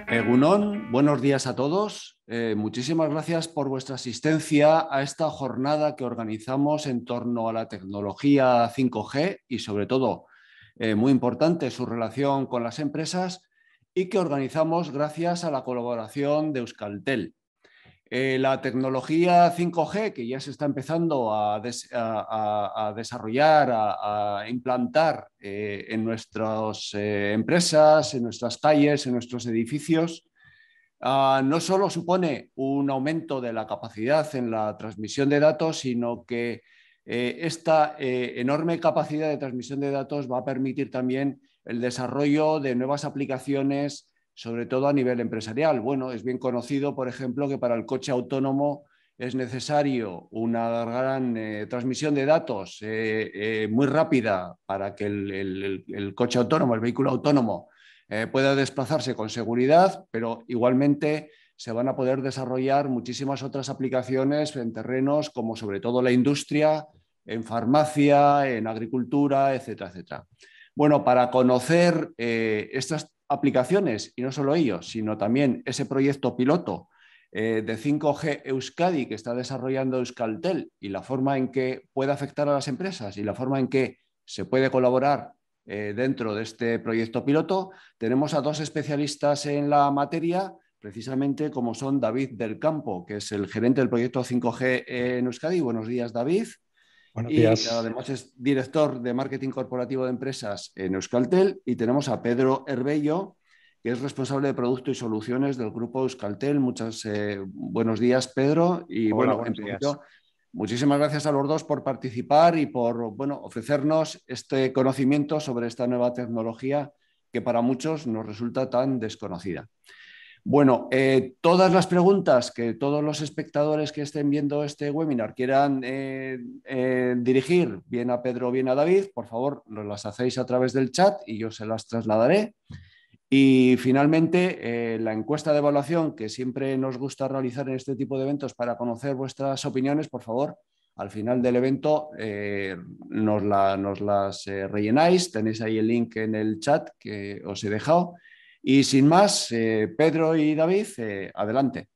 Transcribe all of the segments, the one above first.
Egunon, buenos días a todos. Muchísimas gracias por vuestra asistencia a esta jornada que organizamos en torno a la tecnología 5G y sobre todo, muy importante, su relación con las empresas y que organizamos gracias a la colaboración de Euskaltel. La tecnología 5G, que ya se está empezando a desarrollar, a implantar en nuestras empresas, en nuestras calles, en nuestros edificios, no solo supone un aumento de la capacidad en la transmisión de datos, sino que esta enorme capacidad de transmisión de datos va a permitir también el desarrollo de nuevas aplicaciones, sobre todo a nivel empresarial. Bueno, es bien conocido, por ejemplo, que para el coche autónomo es necesario una gran transmisión de datos muy rápida para que el coche autónomo, el vehículo autónomo, pueda desplazarse con seguridad, pero igualmente se van a poder desarrollar muchísimas otras aplicaciones en terrenos como sobre todo la industria, en farmacia, en agricultura, etcétera, etcétera. Bueno, para conocer estas aplicaciones, y no solo ellos, sino también ese proyecto piloto de 5G Euskadi que está desarrollando Euskaltel y la forma en que puede afectar a las empresas y la forma en que se puede colaborar dentro de este proyecto piloto, tenemos a dos especialistas en la materia, precisamente como son David del Campo, que es el gerente del proyecto 5G en Euskadi. Buenos días, David. Buenos Y días. además es director de marketing corporativo de empresas en Euskaltel. Y tenemos a Pedro Herbello, que es responsable de producto y soluciones del grupo Euskaltel. Buenos días, Pedro. Y Hola, bueno, en buenos días. principio, muchísimas gracias a los dos por participar y por ofrecernos este conocimiento sobre esta nueva tecnología que para muchos nos resulta tan desconocida. Bueno, todas las preguntas que todos los espectadores que estén viendo este webinar quieran dirigir, bien a Pedro o bien a David, por favor, nos las hacéis a través del chat y yo se las trasladaré. Y finalmente, la encuesta de evaluación que siempre nos gusta realizar en este tipo de eventos para conocer vuestras opiniones, por favor, al final del evento nos las rellenáis. Tenéis ahí el link en el chat que os he dejado. Y sin más, Pedro y David, adelante.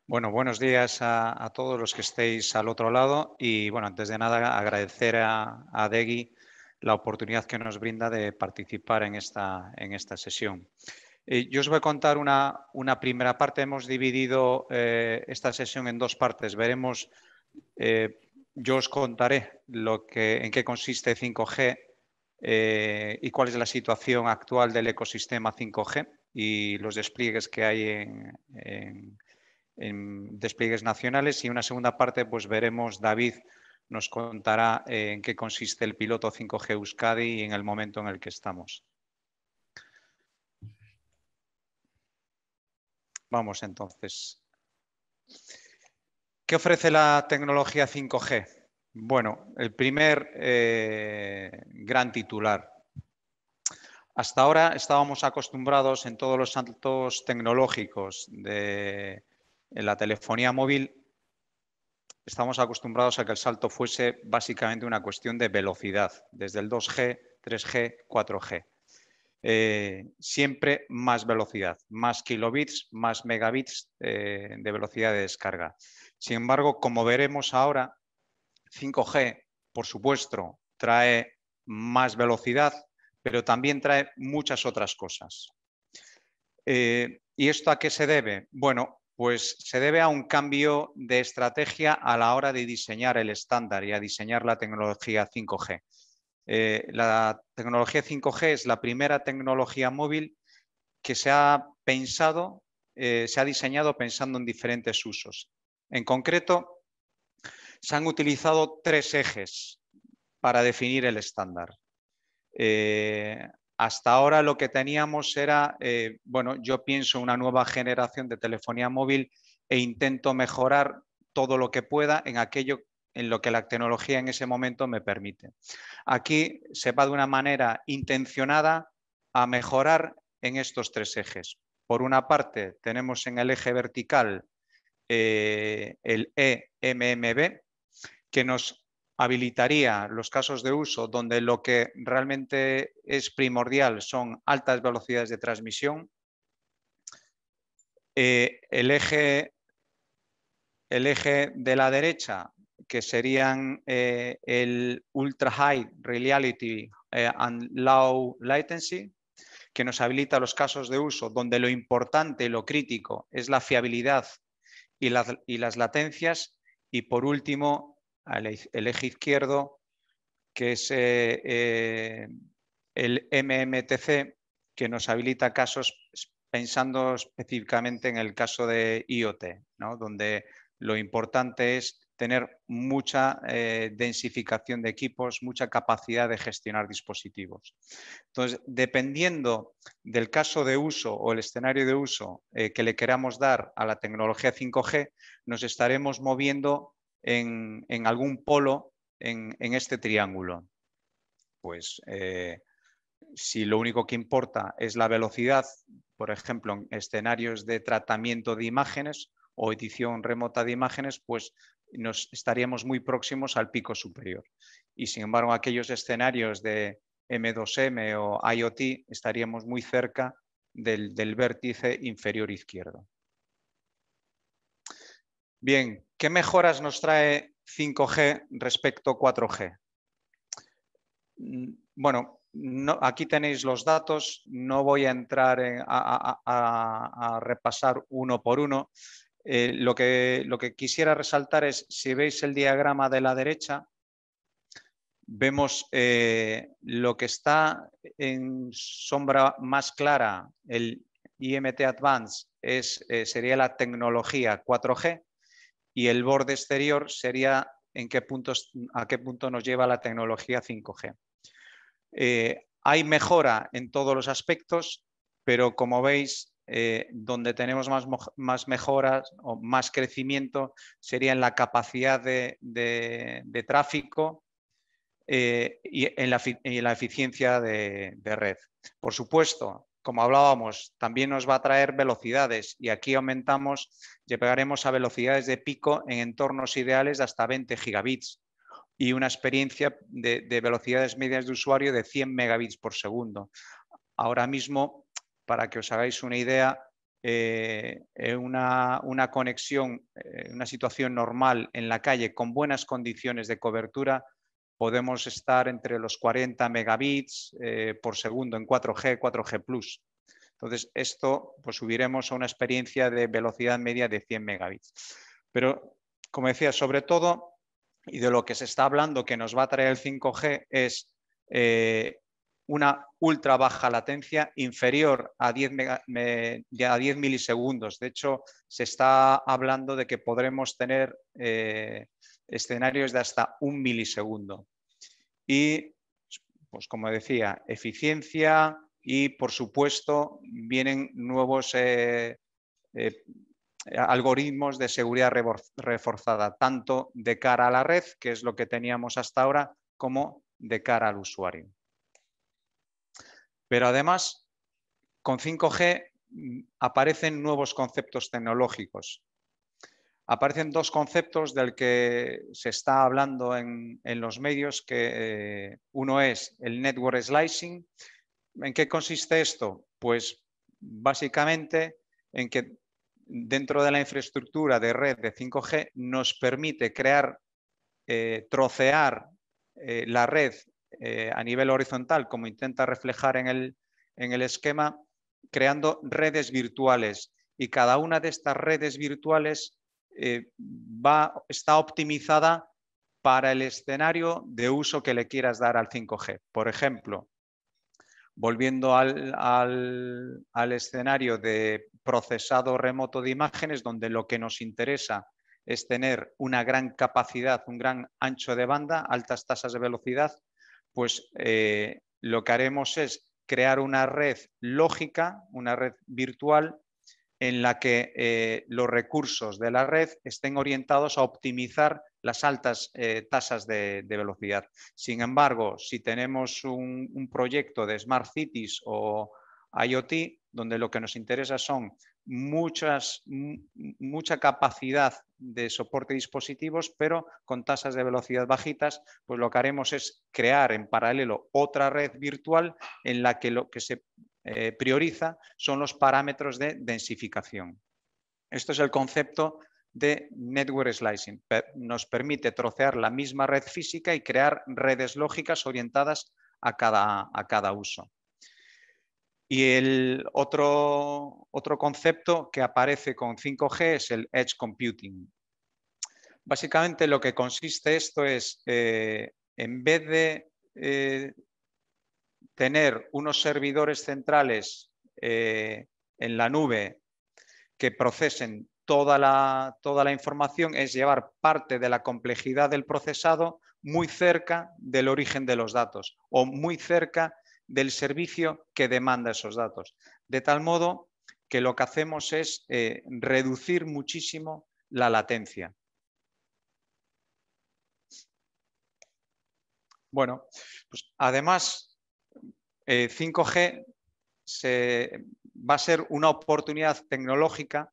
Bueno, buenos días a todos los que estéis al otro lado y bueno, antes de nada agradecer a Degui la oportunidad que nos brinda de participar en esta sesión. Yo os voy a contar una primera parte. Hemos dividido esta sesión en dos partes. Veremos, yo os contaré en qué consiste 5G y cuál es la situación actual del ecosistema 5G y los despliegues que hay en despliegues nacionales, y en una segunda parte pues veremos, David nos contará en qué consiste el piloto 5G Euskadi y en el momento en el que estamos. Vamos entonces. ¿Qué ofrece la tecnología 5G? Bueno, el primer gran titular. Hasta ahora estábamos acostumbrados en todos los saltos tecnológicos de la telefonía móvil. Estamos acostumbrados a que el salto fuese básicamente una cuestión de velocidad, desde el 2G, 3G, 4G. Siempre más velocidad, más kilobits, más megabits de velocidad de descarga. Sin embargo, como veremos ahora, 5G, por supuesto, trae más velocidad, pero también trae muchas otras cosas. ¿Y esto a qué se debe? Bueno, pues se debe a un cambio de estrategia a la hora de diseñar el estándar y a diseñar la tecnología 5G. La tecnología 5G es la primera tecnología móvil que se ha pensado, se ha diseñado pensando en diferentes usos. En concreto, se han utilizado tres ejes para definir el estándar. Hasta ahora lo que teníamos era, bueno, yo pienso una nueva generación de telefonía móvil e intento mejorar todo lo que pueda en aquello en lo que la tecnología en ese momento me permite. Aquí se va de una manera intencionada a mejorar en estos tres ejes. Por una parte, tenemos en el eje vertical el eMMB, que nos habilitaría los casos de uso donde lo que realmente es primordial son altas velocidades de transmisión, El eje de la derecha, que serían el Ultra High Reliability and Low Latency, que nos habilita los casos de uso donde lo importante, lo crítico, es la fiabilidad y las latencias. Y por último, el eje izquierdo, que es el MMTC, que nos habilita casos pensando específicamente en el caso de IoT, ¿no? Donde lo importante es tener mucha densificación de equipos, mucha capacidad de gestionar dispositivos. Entonces, dependiendo del caso de uso o el escenario de uso que le queramos dar a la tecnología 5G, nos estaremos moviendo en algún polo en este triángulo. Pues si lo único que importa es la velocidad, por ejemplo, en escenarios de tratamiento de imágenes o edición remota de imágenes, pues nos estaríamos muy próximos al pico superior. Y sin embargo, aquellos escenarios de M2M o IoT estaríamos muy cerca del vértice inferior izquierdo. Bien, ¿qué mejoras nos trae 5G respecto a 4G? Bueno, aquí tenéis los datos, no voy a entrar a repasar uno por uno. Lo que quisiera resaltar es, si veis el diagrama de la derecha, vemos lo que está en sombra más clara, el IMT Advanced, sería la tecnología 4G, y el borde exterior sería a qué punto nos lleva la tecnología 5G. Hay mejora en todos los aspectos, pero como veis, donde tenemos más mejoras o más crecimiento sería en la capacidad de tráfico y en la eficiencia de red. Por supuesto, como hablábamos, también nos va a traer velocidades, y aquí llegaremos a velocidades de pico en entornos ideales de hasta 20 gigabits y una experiencia de velocidades medias de usuario de 100 megabits por segundo. Ahora mismo, para que os hagáis una idea, una conexión, una situación normal en la calle con buenas condiciones de cobertura, podemos estar entre los 40 megabits por segundo en 4G, 4G+. Entonces, esto pues subiremos a una experiencia de velocidad media de 100 megabits. Pero, como decía, sobre todo, y de lo que se está hablando que nos va a traer el 5G es una ultra baja latencia inferior a 10 milisegundos. De hecho, se está hablando de que podremos tener escenarios de hasta 1 milisegundo. Y, pues como decía, eficiencia y, por supuesto, vienen nuevos algoritmos de seguridad reforzada, tanto de cara a la red, que es lo que teníamos hasta ahora, como de cara al usuario. Pero además, con 5G aparecen nuevos conceptos tecnológicos. Aparecen dos conceptos del que se está hablando en los medios, que uno es el network slicing. ¿En qué consiste esto? Pues básicamente en que dentro de la infraestructura de red de 5G nos permite trocear la red a nivel horizontal, como intenta reflejar en el esquema, creando redes virtuales. Y cada una de estas redes virtuales está optimizada para el escenario de uso que le quieras dar al 5G. Por ejemplo, volviendo al escenario de procesado remoto de imágenes, donde lo que nos interesa es tener una gran capacidad, un gran ancho de banda, altas tasas de velocidad, pues lo que haremos es crear una red lógica, una red virtual, en la que los recursos de la red estén orientados a optimizar las altas tasas de velocidad. Sin embargo, si tenemos un proyecto de Smart Cities o IoT, donde lo que nos interesa son mucha capacidad de soporte de dispositivos, pero con tasas de velocidad bajitas, pues lo que haremos es crear en paralelo otra red virtual en la que lo que se prioriza son los parámetros de densificación. Esto es el concepto de network slicing. Nos permite trocear la misma red física y crear redes lógicas orientadas a cada uso. Y el otro concepto que aparece con 5G es el Edge Computing. Básicamente lo que consiste esto es, en vez de tener unos servidores centrales en la nube que procesen toda la información, es llevar parte de la complejidad del procesado muy cerca del origen de los datos o muy cerca del servicio que demanda esos datos. De tal modo que lo que hacemos es reducir muchísimo la latencia. Bueno, pues además 5G va a ser una oportunidad tecnológica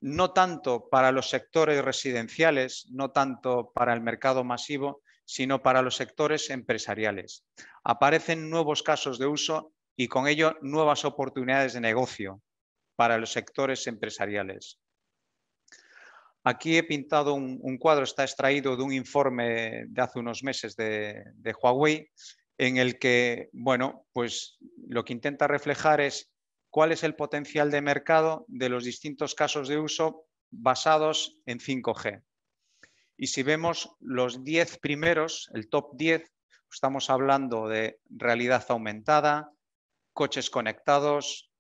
no tanto para los sectores residenciales, no tanto para el mercado masivo, sino para los sectores empresariales. Aparecen nuevos casos de uso y con ello nuevas oportunidades de negocio para los sectores empresariales. Aquí he pintado un cuadro, está extraído de un informe de hace unos meses de Huawei, en el que, bueno, pues lo que intenta reflejar es cuál es el potencial de mercado de los distintos casos de uso basados en 5G. Y si vemos los 10 primeros, el top 10, estamos hablando de realidad aumentada, coches conectados,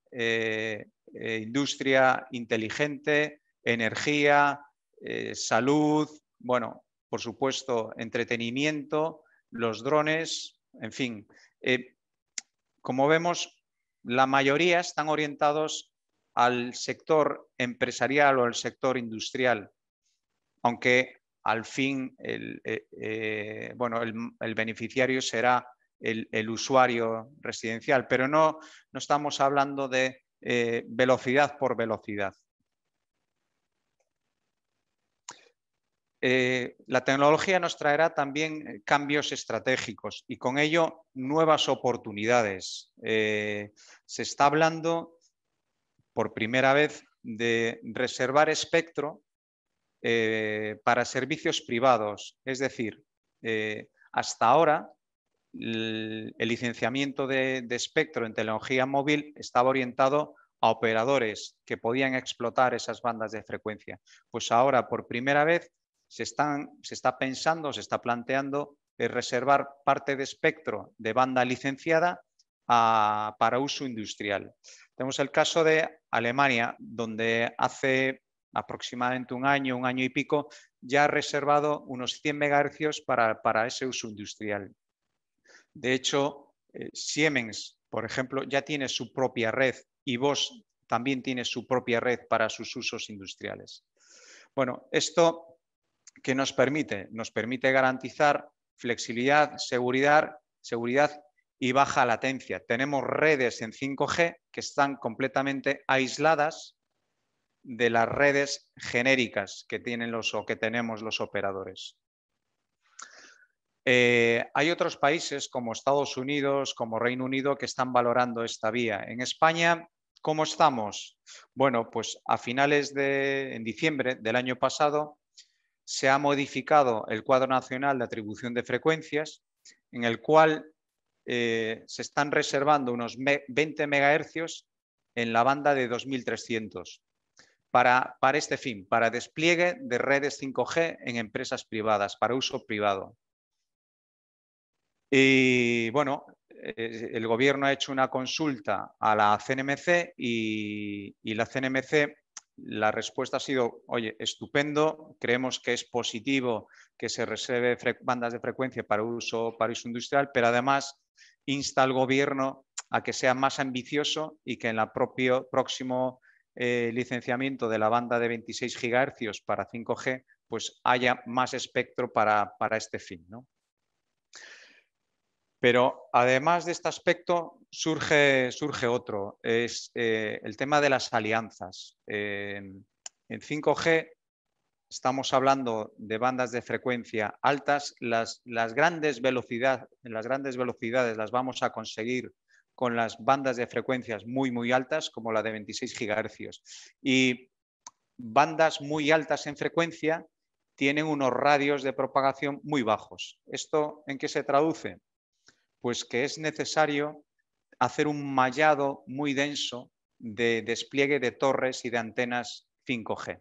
industria inteligente, energía, salud, bueno, por supuesto, entretenimiento, los drones, en fin. Como vemos, la mayoría están orientados al sector empresarial o al sector industrial, aunque al fin el beneficiario será el usuario residencial, pero no estamos hablando de velocidad por velocidad. La tecnología nos traerá también cambios estratégicos y con ello nuevas oportunidades. Se está hablando por primera vez de reservar espectro para servicios privados. Es decir, hasta ahora el licenciamiento de espectro en tecnología móvil estaba orientado a operadores que podían explotar esas bandas de frecuencia. Pues ahora, por primera vez, se está pensando, se está planteando reservar parte de espectro de banda licenciada para uso industrial. Tenemos el caso de Alemania, donde hace aproximadamente un año y pico, ya ha reservado unos 100 MHz para ese uso industrial. De hecho, Siemens, por ejemplo, ya tiene su propia red y Bosch también tiene su propia red para sus usos industriales. Bueno, ¿esto qué nos permite? Nos permite garantizar flexibilidad, seguridad y baja latencia. Tenemos redes en 5G que están completamente aisladas de las redes genéricas que tienen que tenemos los operadores. Hay otros países como Estados Unidos, como Reino Unido, que están valorando esta vía. En España, ¿cómo estamos? Bueno, pues a finales en diciembre del año pasado se ha modificado el Cuadro Nacional de Atribución de Frecuencias, en el cual se están reservando unos 20 MHz en la banda de 2300 para este fin, para despliegue de redes 5G en empresas privadas, para uso privado. Y bueno, el gobierno ha hecho una consulta a la CNMC y la CNMC, la respuesta ha sido, oye, estupendo, creemos que es positivo que se reserve bandas de frecuencia para uso industrial, pero además insta al gobierno a que sea más ambicioso y que en el próximo licenciamiento de la banda de 26 GHz para 5G, pues haya más espectro para este fin, ¿no? Pero además de este aspecto surge otro, es el tema de las alianzas. En 5G estamos hablando de bandas de frecuencia altas, las grandes velocidades las vamos a conseguir con las bandas de frecuencias muy altas como la de 26 GHz. Y bandas muy altas en frecuencia tienen unos radios de propagación muy bajos. ¿Esto en qué se traduce? Pues que es necesario hacer un mallado muy denso de despliegue de torres y de antenas 5G.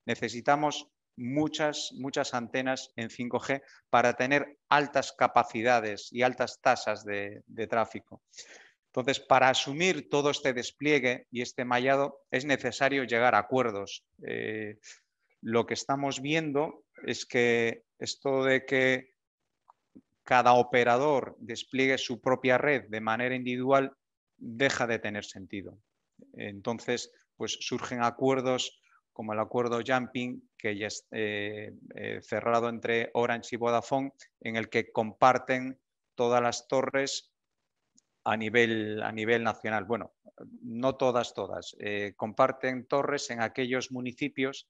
Necesitamos muchas antenas en 5G para tener altas capacidades y altas tasas de tráfico. Entonces, para asumir todo este despliegue y este mallado es necesario llegar a acuerdos. Lo que estamos viendo es que esto de que cada operador despliegue su propia red de manera individual deja de tener sentido. Entonces, pues surgen acuerdos como el acuerdo Jumping, que ya es cerrado entre Orange y Vodafone, en el que comparten todas las torres a nivel nacional. Bueno, no todas, comparten torres en aquellos municipios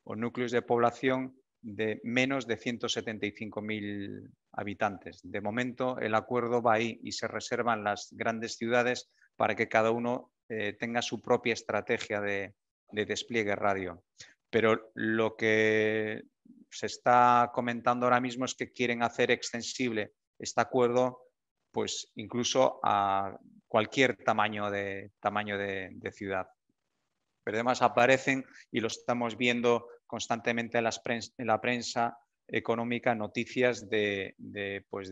o núcleos de población de menos de 175.000 habitantes. De momento, el acuerdo va ahí y se reservan las grandes ciudades para que cada uno tenga su propia estrategia de despliegue radio. Pero lo que se está comentando ahora mismo es que quieren hacer extensible este acuerdo pues incluso a cualquier tamaño de ciudad. Pero además aparecen, y lo estamos viendo constantemente en la prensa económica, noticias de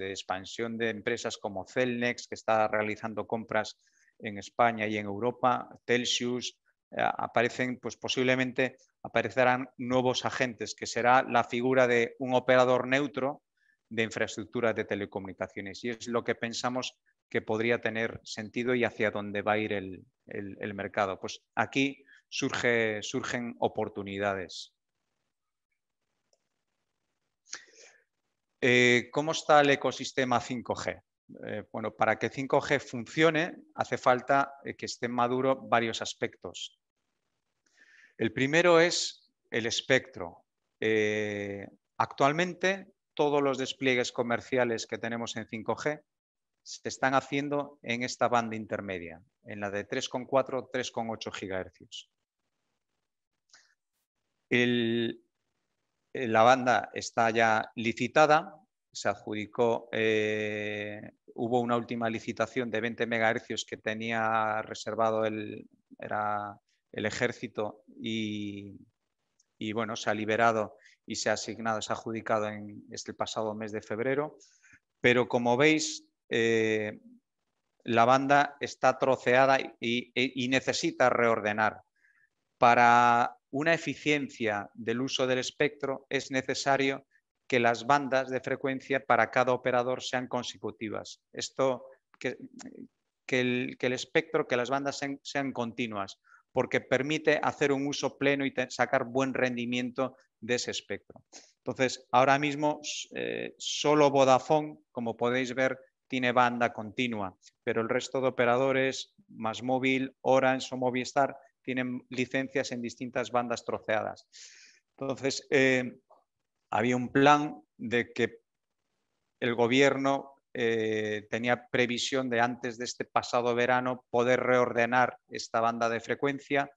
expansión de empresas como Cellnex, que está realizando compras en España y en Europa, Telxius. Aparecen, pues posiblemente aparecerán nuevos agentes, que será la figura de un operador neutro de infraestructuras de telecomunicaciones. Y es lo que pensamos que podría tener sentido y hacia dónde va a ir el mercado. Pues aquí surgen oportunidades. ¿Cómo está el ecosistema 5G? Bueno, para que 5G funcione hace falta que estén maduros varios aspectos. El primero es el espectro. Actualmente todos los despliegues comerciales que tenemos en 5G se están haciendo en esta banda intermedia, en la de 3,4, 3,8 GHz. La banda está ya licitada, se adjudicó, hubo una última licitación de 20 MHz que tenía reservado el ejército y bueno, se ha liberado y se ha asignado, se ha adjudicado en el pasado mes de febrero. Pero como veis, la banda está troceada y necesita reordenar. Para una eficiencia del uso del espectro es necesario que las bandas de frecuencia para cada operador sean consecutivas. Esto, que el espectro, que las bandas sean continuas, porque permite hacer un uso pleno y sacar buen rendimiento de ese espectro. Entonces, ahora mismo solo Vodafone, como podéis ver, tiene banda continua, pero el resto de operadores, MásMóvil, Orange o Movistar, tienen licencias en distintas bandas troceadas. Entonces, había un plan de que el gobierno tenía previsión de antes de este pasado verano poder reordenar esta banda de frecuencia.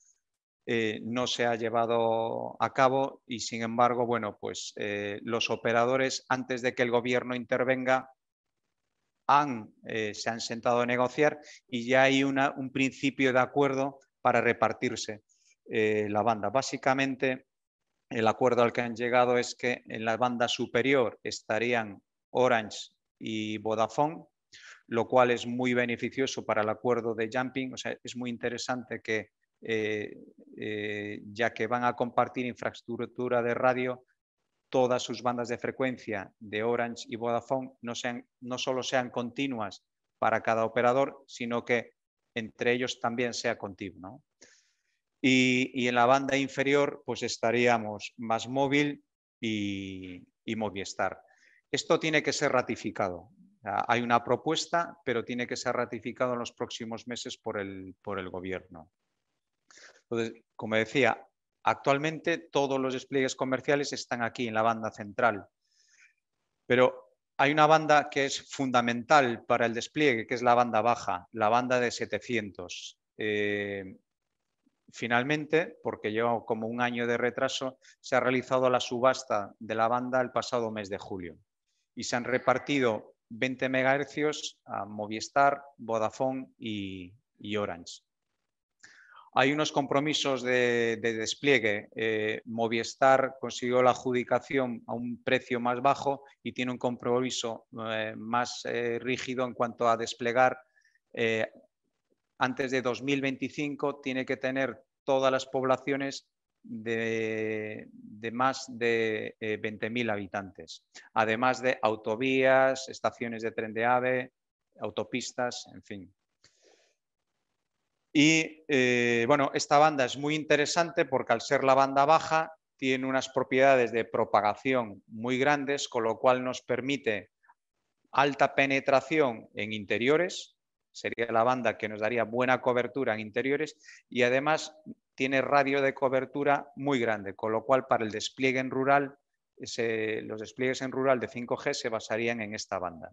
No se ha llevado a cabo y, sin embargo, bueno, pues los operadores, antes de que el gobierno intervenga, se han sentado a negociar y ya hay un principio de acuerdo para repartirse la banda. Básicamente, el acuerdo al que han llegado es que en la banda superior estarían Orange y Vodafone, lo cual es muy beneficioso para el acuerdo de Jumping. O sea, es muy interesante que, ya que van a compartir infraestructura de radio, todas sus bandas de frecuencia de Orange y Vodafone no solo sean continuas para cada operador, sino que entre ellos también sea continuo, ¿no? Y en la banda inferior pues estaríamos MásMóvil y Movistar. Esto tiene que ser ratificado. Hay una propuesta, pero tiene que ser ratificado en los próximos meses por el gobierno. Entonces, como decía, actualmente todos los despliegues comerciales están aquí en la banda central, pero hay una banda que es fundamental para el despliegue, que es la banda baja, la banda de 700. finalmente, porque lleva como un año de retraso, se ha realizado la subasta de la banda el pasado mes de julio y se han repartido 20 MHz a Movistar, Vodafone y Orange. Hay unos compromisos de despliegue. Movistar consiguió la adjudicación a un precio más bajo y tiene un compromiso más rígido en cuanto a desplegar. Antes de 2025 tiene que tener todas las poblaciones de más de 20.000 habitantes, además de autovías, estaciones de tren de AVE, autopistas, en fin. Y bueno, esta banda es muy interesante porque al ser la banda baja tiene unas propiedades de propagación muy grandes, con lo cual nos permite alta penetración en interiores, sería la banda que nos daría buena cobertura en interiores y además tiene radio de cobertura muy grande, con lo cual para el despliegue en rural, los despliegues en rural de 5G se basarían en esta banda.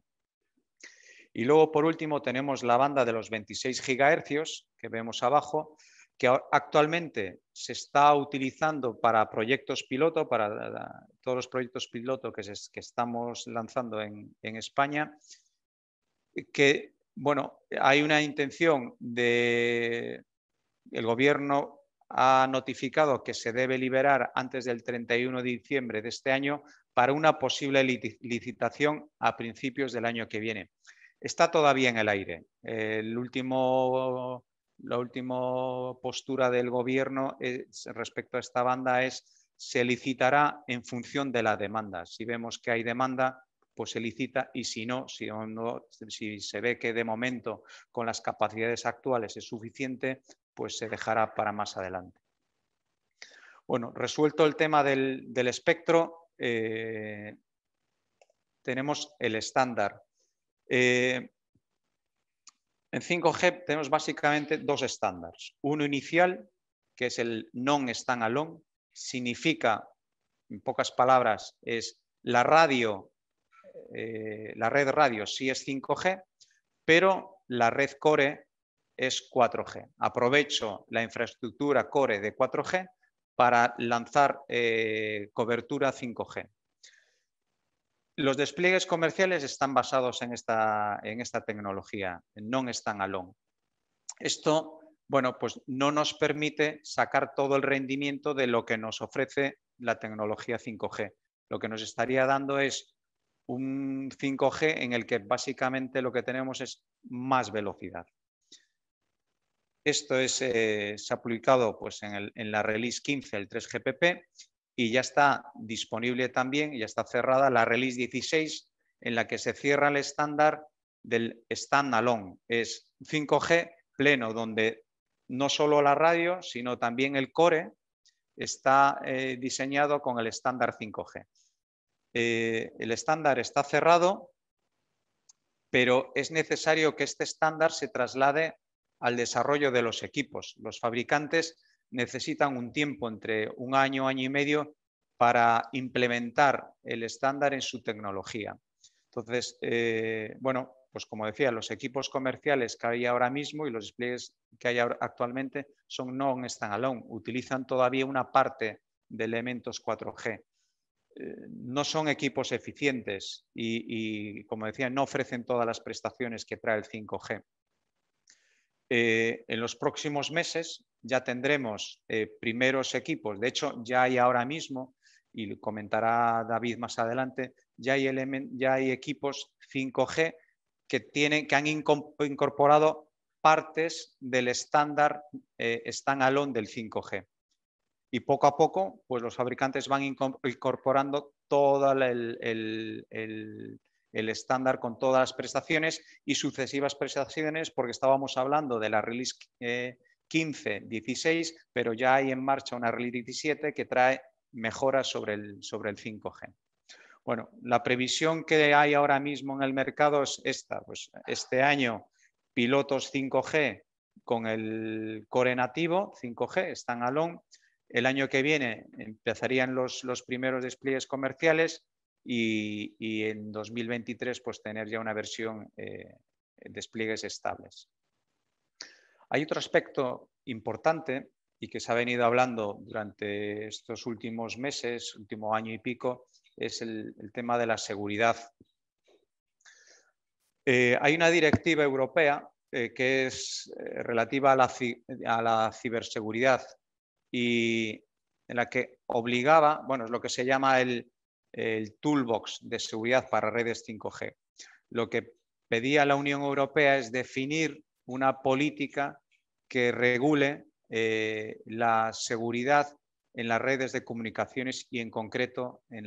Y luego, por último, tenemos la banda de los 26 GHz que vemos abajo, que actualmente se está utilizando para proyectos piloto, para todos los proyectos piloto que estamos lanzando en España, que, bueno, hay una intención de... El Gobierno ha notificado que se debe liberar antes del 31 de diciembre de este año para una posible licitación a principios del año que viene. Está todavía en el aire. La última postura del Gobierno respecto a esta banda es se licitará en función de la demanda. Si vemos que hay demanda, pues se licita y si no, si se ve que de momento con las capacidades actuales es suficiente, pues se dejará para más adelante. Bueno, resuelto el tema del espectro, tenemos el estándar. En 5G tenemos básicamente dos estándares. Uno inicial, que es el non-standalone, significa, en pocas palabras, es la red radio sí es 5G, pero la red core es 4G. Aprovecho la infraestructura core de 4G para lanzar cobertura 5G. Los despliegues comerciales están basados en esta tecnología, non-standalone. Esto, bueno, pues no nos permite sacar todo el rendimiento de lo que nos ofrece la tecnología 5G. Lo que nos estaría dando es un 5G en el que básicamente lo que tenemos es más velocidad. Esto se ha publicado pues, en la release 15, el 3GPP, y ya está disponible también, ya está cerrada la release 16, en la que se cierra el estándar del standalone. Es 5G pleno, donde no solo la radio, sino también el core está diseñado con el estándar 5G. El estándar está cerrado, pero es necesario que este estándar se traslade al desarrollo de los equipos. Los fabricantes necesitan un tiempo entre un año, año y medio para implementar el estándar en su tecnología. Entonces, bueno, pues como decía, los equipos comerciales que hay ahora mismo y los despliegues que hay actualmente son non-standalone, utilizan todavía una parte de elementos 4G. No son equipos eficientes y, como decía, no ofrecen todas las prestaciones que trae el 5G. En los próximos meses ya tendremos primeros equipos, de hecho ya hay ahora mismo, y comentará David más adelante, ya hay equipos 5G que han incorporado partes del estándar standalone del 5G. Y poco a poco, pues los fabricantes van incorporando todo el estándar con todas las prestaciones y sucesivas prestaciones, porque estábamos hablando de la release 15, 16, pero ya hay en marcha una release 17 que trae mejoras sobre el 5G. Bueno, la previsión que hay ahora mismo en el mercado es esta. Pues este año, pilotos 5G con el core nativo, 5G, standalone. El año que viene empezarían los primeros despliegues comerciales y en 2023 pues tener ya una versión despliegues estables. Hay otro aspecto importante y que se ha venido hablando durante estos últimos meses, último año y pico, es el tema de la seguridad. Hay una directiva europea que es relativa a la ciberseguridad y en la que obligaba, bueno, es lo que se llama el toolbox de seguridad para redes 5G. Lo que pedía la Unión Europea es definir una política que regule la seguridad en las redes de comunicaciones y en concreto y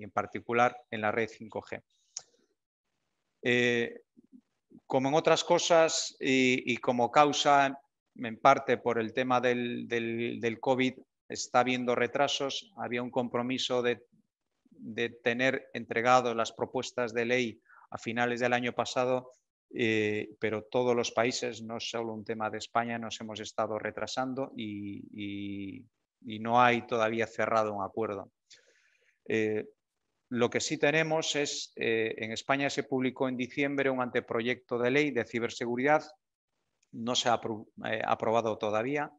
en particular en la red 5G. Como en otras cosas y como causa en parte por el tema del COVID, está habiendo retrasos. Había un compromiso de tener entregado las propuestas de ley a finales del año pasado, pero todos los países, no solo un tema de España, nos hemos estado retrasando y no hay todavía cerrado un acuerdo. Lo que sí tenemos es, en España se publicó en diciembre un anteproyecto de ley de ciberseguridad, no se ha aprobado todavía,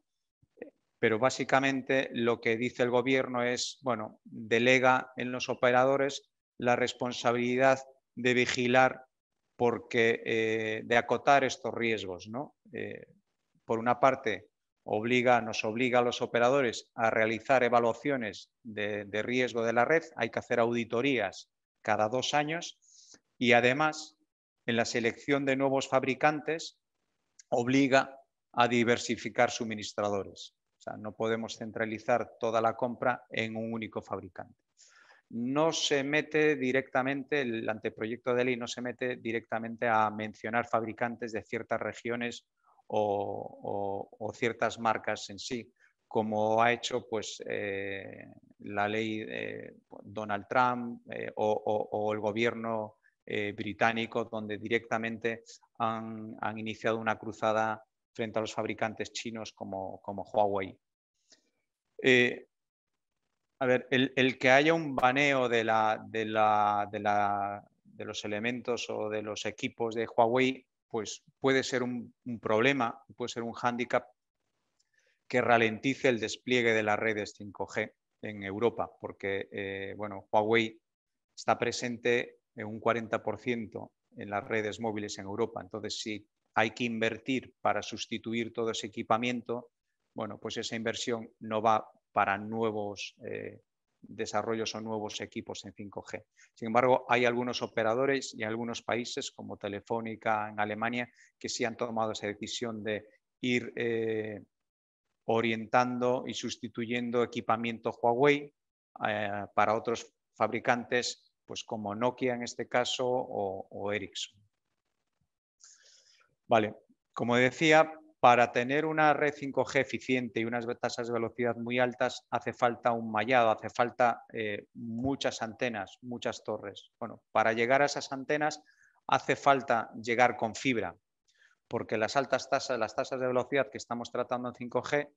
pero básicamente lo que dice el gobierno es, bueno, delega en los operadores la responsabilidad de vigilar de acotar estos riesgos, ¿no? Por una parte, nos obliga a los operadores a realizar evaluaciones de riesgo de la red, hay que hacer auditorías cada 2 años y además en la selección de nuevos fabricantes obliga a diversificar suministradores. O sea, no podemos centralizar toda la compra en un único fabricante. No se mete directamente, el anteproyecto de ley no se mete directamente a mencionar fabricantes de ciertas regiones o ciertas marcas en sí, como ha hecho pues, la ley Donald Trump o el gobierno británico, donde directamente han iniciado una cruzada frente a los fabricantes chinos como Huawei. A ver, el que haya un baneo de los elementos o de los equipos de Huawei, pues puede ser un problema, puede ser un hándicap que ralentice el despliegue de las redes 5G en Europa, porque bueno, Huawei está presente en un 40% en las redes móviles en Europa. Entonces, si hay que invertir para sustituir todo ese equipamiento, bueno, pues esa inversión no va para nuevos desarrollos o nuevos equipos en 5G. Sin embargo, hay algunos operadores y algunos países, como Telefónica en Alemania, que sí han tomado esa decisión de ir orientando y sustituyendo equipamiento Huawei para otros fabricantes, pues como Nokia en este caso o Ericsson. Vale, como decía, para tener una red 5G eficiente y unas tasas de velocidad muy altas hace falta un mallado, hace falta muchas antenas, muchas torres. Bueno, para llegar a esas antenas hace falta llegar con fibra, porque las altas tasas, las tasas de velocidad que estamos tratando en 5G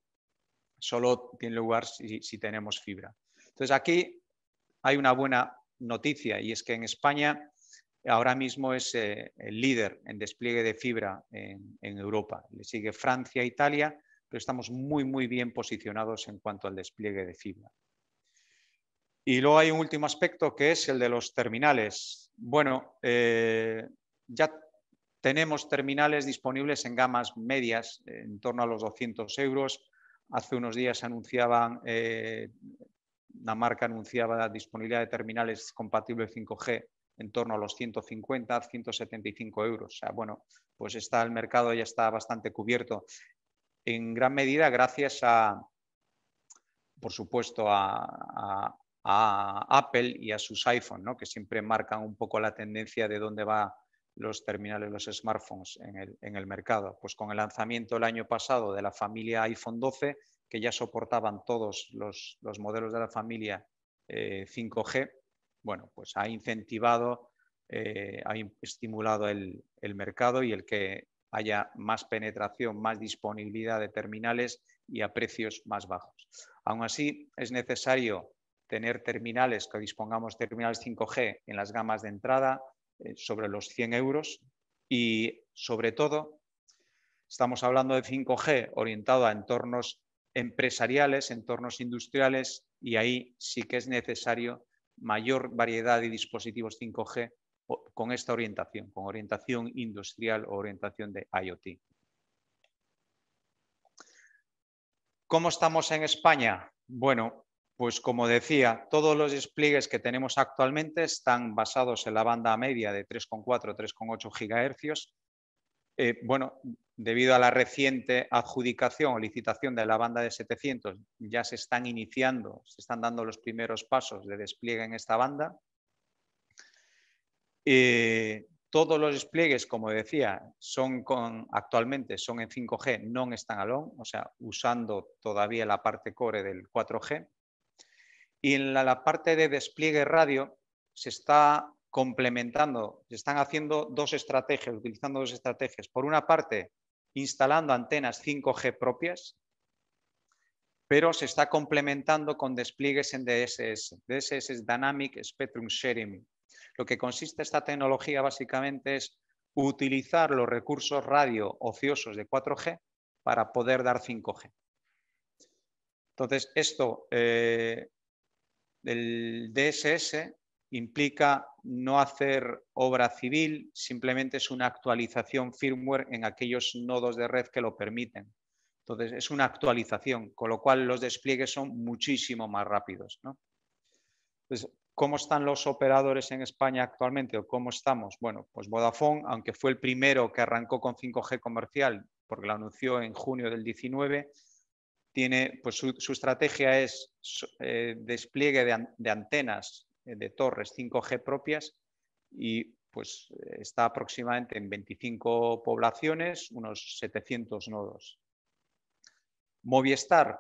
solo tienen lugar si tenemos fibra. Entonces aquí hay una buena noticia y es que en España ahora mismo es el líder en despliegue de fibra en Europa. Le sigue Francia e Italia, pero estamos muy bien posicionados en cuanto al despliegue de fibra. Y luego hay un último aspecto que es el de los terminales. Bueno, ya tenemos terminales disponibles en gamas medias, en torno a los 200 euros. Hace unos días anunciaban, una marca anunciaba disponibilidad de terminales compatibles 5G en torno a los 150, 175 euros. O sea, bueno, pues el mercado ya está bastante cubierto. En gran medida gracias por supuesto, a Apple y a sus iPhone, ¿no? Que siempre marcan un poco la tendencia de dónde van los terminales, los smartphones en el mercado. Pues con el lanzamiento el año pasado de la familia iPhone 12, que ya soportaban todos los modelos de la familia 5G, bueno, pues ha incentivado, ha estimulado el mercado y el que haya más penetración, más disponibilidad de terminales y a precios más bajos. Aún así, es necesario tener terminales, que dispongamos de terminales 5G en las gamas de entrada, sobre los 100 euros y, sobre todo, estamos hablando de 5G orientado a entornos empresariales, entornos industriales, y ahí sí que es necesario mayor variedad de dispositivos 5G con esta orientación, con orientación industrial o orientación de IoT. ¿Cómo estamos en España? Bueno, pues como decía, todos los despliegues que tenemos actualmente están basados en la banda media de 3,4, 3,8 GHz. Bueno, debido a la reciente adjudicación o licitación de la banda de 700, ya se están iniciando, se están dando los primeros pasos de despliegue en esta banda. Todos los despliegues, como decía, actualmente son en 5G non standalone, o sea, usando todavía la parte core del 4G. Y en la parte de despliegue radio se está complementando, se están haciendo dos estrategias, utilizando dos estrategias. Por una parte, instalando antenas 5G propias, pero se está complementando con despliegues en DSS. DSS es Dynamic Spectrum Sharing. Lo que consiste esta tecnología básicamente es utilizar los recursos radio ociosos de 4G para poder dar 5G. Entonces, esto del DSS implica no hacer obra civil, simplemente es una actualización firmware en aquellos nodos de red que lo permiten. Entonces, es una actualización, con lo cual los despliegues son muchísimo más rápidos, ¿no? Entonces, ¿cómo están los operadores en España actualmente o cómo estamos? Bueno, pues Vodafone, aunque fue el primero que arrancó con 5G comercial, porque lo anunció en junio del 19, tiene, pues su estrategia es despliegue de antenas de torres 5G propias y pues está aproximadamente en 25 poblaciones, unos 700 nodos. Movistar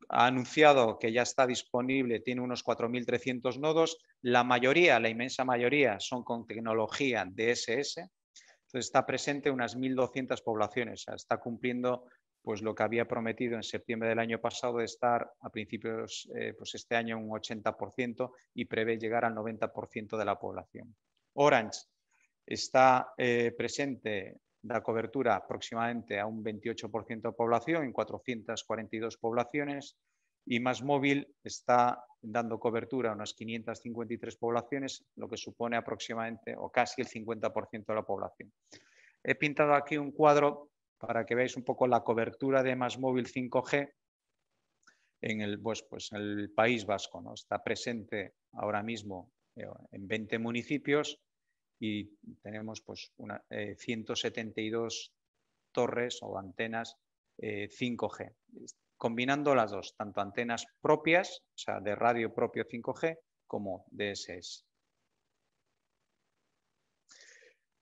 ha anunciado que ya está disponible, tiene unos 4.300 nodos. La mayoría, la inmensa mayoría, son con tecnología DSS. Entonces está presente en unas 1.200 poblaciones. O sea, está cumpliendo pues, lo que había prometido en septiembre del año pasado de estar a principios, pues este año un 80% y prevé llegar al 90% de la población. Orange está presente, da cobertura aproximadamente a un 28% de población en 442 poblaciones y MásMóvil está dando cobertura a unas 553 poblaciones, lo que supone aproximadamente o casi el 50% de la población. He pintado aquí un cuadro para que veáis un poco la cobertura de MásMóvil 5G en el, pues en el País Vasco, ¿no? Está presente ahora mismo en 20 municipios y tenemos pues 172 torres o antenas 5G, combinando las dos, tanto antenas propias, o sea, de radio propio 5G, como DSS.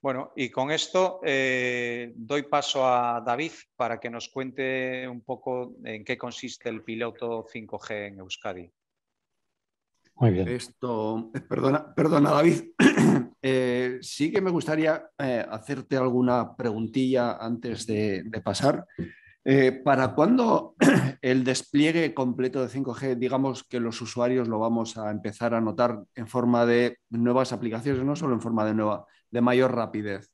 Bueno, y con esto doy paso a David para que nos cuente un poco en qué consiste el piloto 5G en Euskadi. Muy bien. Perdona David. Sí que me gustaría hacerte alguna preguntilla antes de pasar. ¿Para cuándo el despliegue completo de 5G, digamos que los usuarios lo vamos a empezar a notar en forma de nuevas aplicaciones, no solo en forma de mayor rapidez?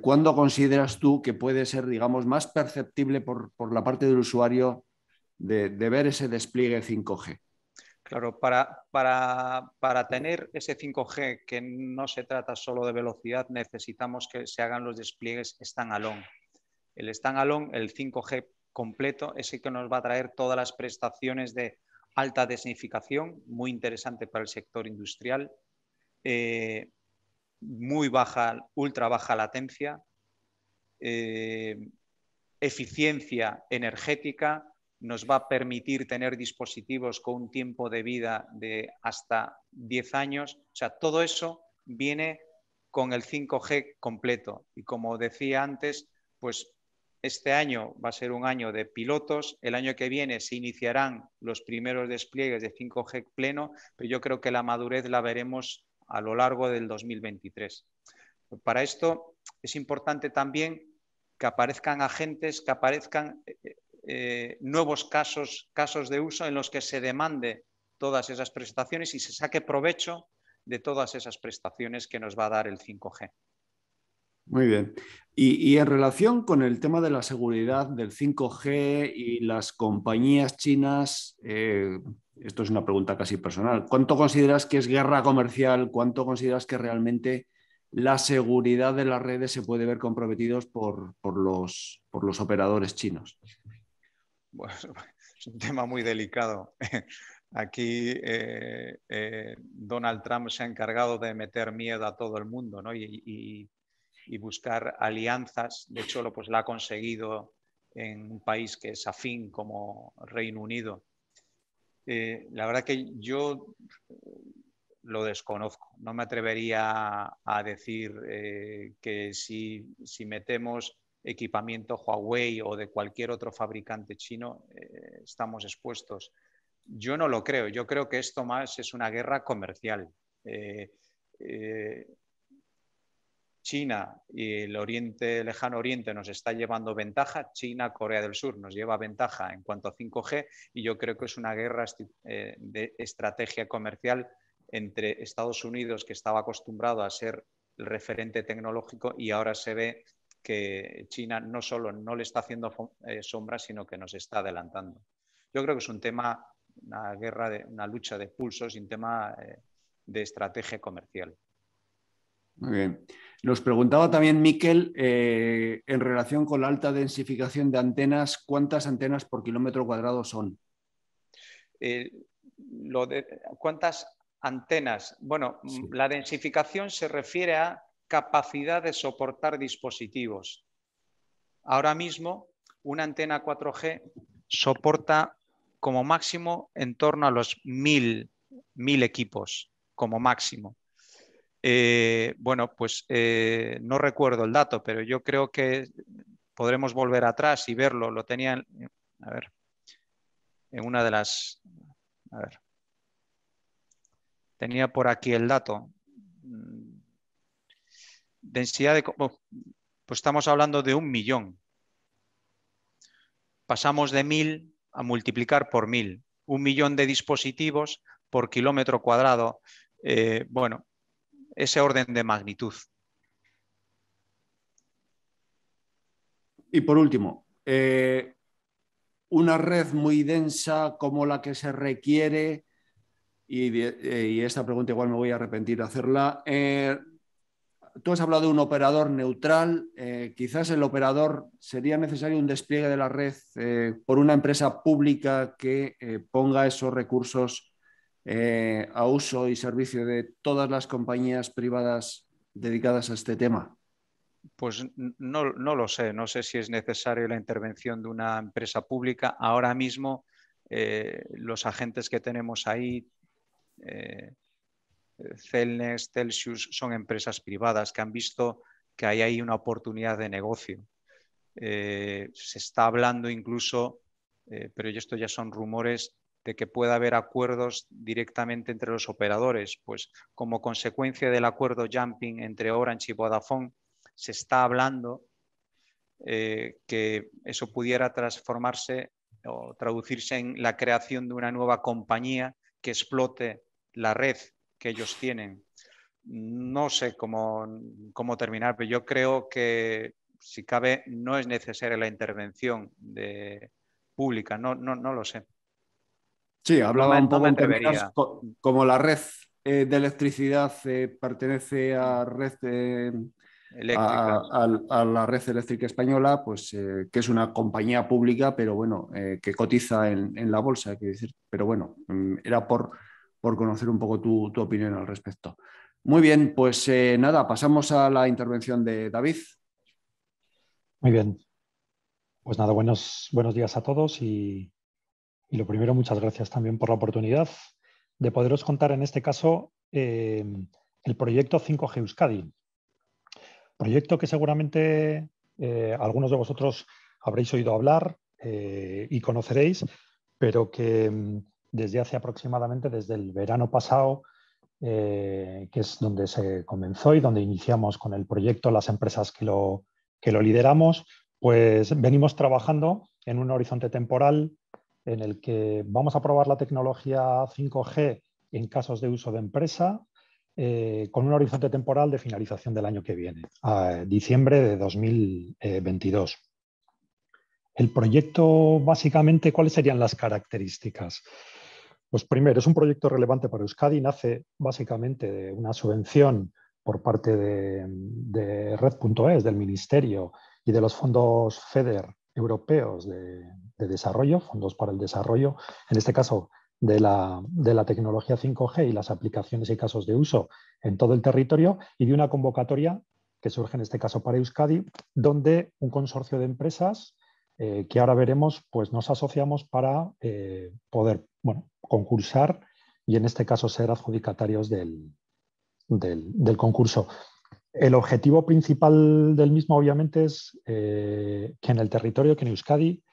¿Cuándo consideras tú que puede ser, digamos, más perceptible por la parte del usuario de ver ese despliegue 5G? Claro, para tener ese 5G, que no se trata solo de velocidad, necesitamos que se hagan los despliegues standalone. El standalone, el 5G completo, es el que nos va a traer todas las prestaciones de alta densificación, muy interesante para el sector industrial, muy baja, ultra baja latencia, eficiencia energética, nos va a permitir tener dispositivos con un tiempo de vida de hasta 10 años. O sea, todo eso viene con el 5G completo. Y como decía antes, pues este año va a ser un año de pilotos. El año que viene se iniciarán los primeros despliegues de 5G pleno, pero yo creo que la madurez la veremos a lo largo del 2023. Para esto es importante también que aparezcan agentes, que aparezcan nuevos casos de uso en los que se demande todas esas prestaciones y se saque provecho de todas esas prestaciones que nos va a dar el 5G. Muy bien. Y en relación con el tema de la seguridad del 5G y las compañías chinas, esto es una pregunta casi personal, ¿cuánto consideras que es guerra comercial? ¿Cuánto consideras que realmente la seguridad de las redes se puede ver comprometidos por los operadores chinos? Bueno, es un tema muy delicado. Aquí Donald Trump se ha encargado de meter miedo a todo el mundo, ¿no? y buscar alianzas. De hecho, pues la ha conseguido en un país que es afín como Reino Unido. La verdad que yo lo desconozco. No me atrevería a decir que si metemos equipamiento Huawei o de cualquier otro fabricante chino, estamos expuestos. Yo no lo creo. Yo creo que esto más es una guerra comercial. China y el lejano oriente nos está llevando ventaja, China, Corea del Sur nos lleva ventaja en cuanto a 5G y yo creo que es una guerra de estrategia comercial entre Estados Unidos, que estaba acostumbrado a ser el referente tecnológico, y ahora se ve que China no solo no le está haciendo sombra, sino que nos está adelantando. Yo creo que es un tema, una guerra, una lucha de pulsos y un tema de estrategia comercial. Muy bien. Nos preguntaba también Miquel, en relación con la alta densificación de antenas, ¿cuántas antenas por kilómetro cuadrado son? ¿Cuántas antenas? Bueno, Sí. La densificación se refiere a capacidad de soportar dispositivos. Ahora mismo, una antena 4G soporta como máximo en torno a los 1000 equipos, como máximo. Bueno, pues no recuerdo el dato, pero yo creo que podremos volver atrás y verlo. Lo tenían, a ver, en una de las... A ver. Tenía por aquí el dato. Densidad de... Pues estamos hablando de 1 millón. Pasamos de 1000 a multiplicar por 1000. 1 millón de dispositivos por kilómetro cuadrado. Bueno, ese orden de magnitud. Y por último, una red muy densa como la que se requiere, y esta pregunta igual me voy a arrepentir de hacerla. Tú has hablado de un operador neutral. Quizás el operador sería necesario un despliegue de la red por una empresa pública que ponga esos recursos a uso y servicio de todas las compañías privadas dedicadas a este tema. Pues no lo sé. No sé si es necesaria la intervención de una empresa pública. Ahora mismo los agentes que tenemos ahí, Cellnex, Telxius, son empresas privadas que han visto que ahí hay una oportunidad de negocio. Se está hablando incluso, pero esto ya son rumores, de que pueda haber acuerdos directamente entre los operadores. Pues como consecuencia del acuerdo Jumping entre Orange y Vodafone, se está hablando que eso pudiera transformarse o traducirse en la creación de una nueva compañía que explote la red que ellos tienen. No sé cómo terminar, pero yo creo que, si cabe, no es necesaria la intervención pública. No lo sé. Sí, hablaba un No poco me en términos atrevería. como la red de electricidad pertenece a red Eléctrica. a la red eléctrica española, pues que es una compañía pública, pero bueno, que cotiza en la bolsa, quiero decir. Pero bueno, era por conocer un poco tu opinión al respecto. Muy bien, pues nada, pasamos a la intervención de David. Muy bien. Pues nada, buenos días a todos y lo primero, muchas gracias también por la oportunidad de poderos contar en este caso el proyecto 5G Euskadi. Proyecto que seguramente algunos de vosotros habréis oído hablar y conoceréis, pero que desde hace aproximadamente, desde el verano pasado, que es donde se comenzó y donde iniciamos con el proyecto, las empresas que lo lideramos, pues venimos trabajando en un horizonte temporal en el que vamos a probar la tecnología 5G en casos de uso de empresa, con un horizonte temporal de finalización del año que viene, a diciembre de 2022. El proyecto, básicamente, ¿cuáles serían las características? Pues primero, es un proyecto relevante para Euskadi, nace básicamente de una subvención por parte de Red.es, del Ministerio y de los fondos FEDER europeos de desarrollo, fondos para el desarrollo, en este caso de la tecnología 5G y las aplicaciones y casos de uso en todo el territorio, y de una convocatoria que surge en este caso para Euskadi, donde un consorcio de empresas que ahora veremos, pues nos asociamos para poder concursar y en este caso ser adjudicatarios del concurso. El objetivo principal del mismo, obviamente, es que en el territorio, que en Euskadi,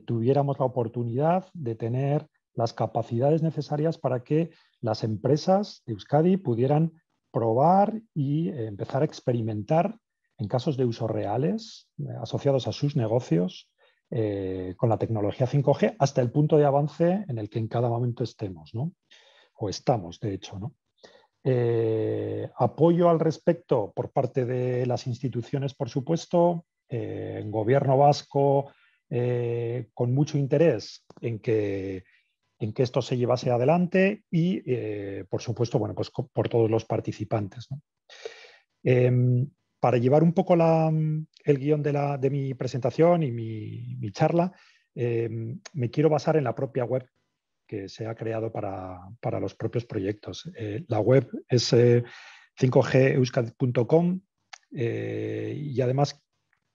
tuviéramos la oportunidad de tener las capacidades necesarias para que las empresas de Euskadi pudieran probar y empezar a experimentar en casos de uso reales asociados a sus negocios con la tecnología 5G hasta el punto de avance en el que en cada momento estemos, ¿no? O estamos, de hecho, ¿no? Apoyo al respecto por parte de las instituciones, por supuesto, gobierno vasco con mucho interés en que esto se llevase adelante y, por supuesto, bueno, pues por todos los participantes, ¿no? Para llevar un poco el guión de mi presentación y mi charla, me quiero basar en la propia web que se ha creado para los propios proyectos. La web es 5geuskadi.com y además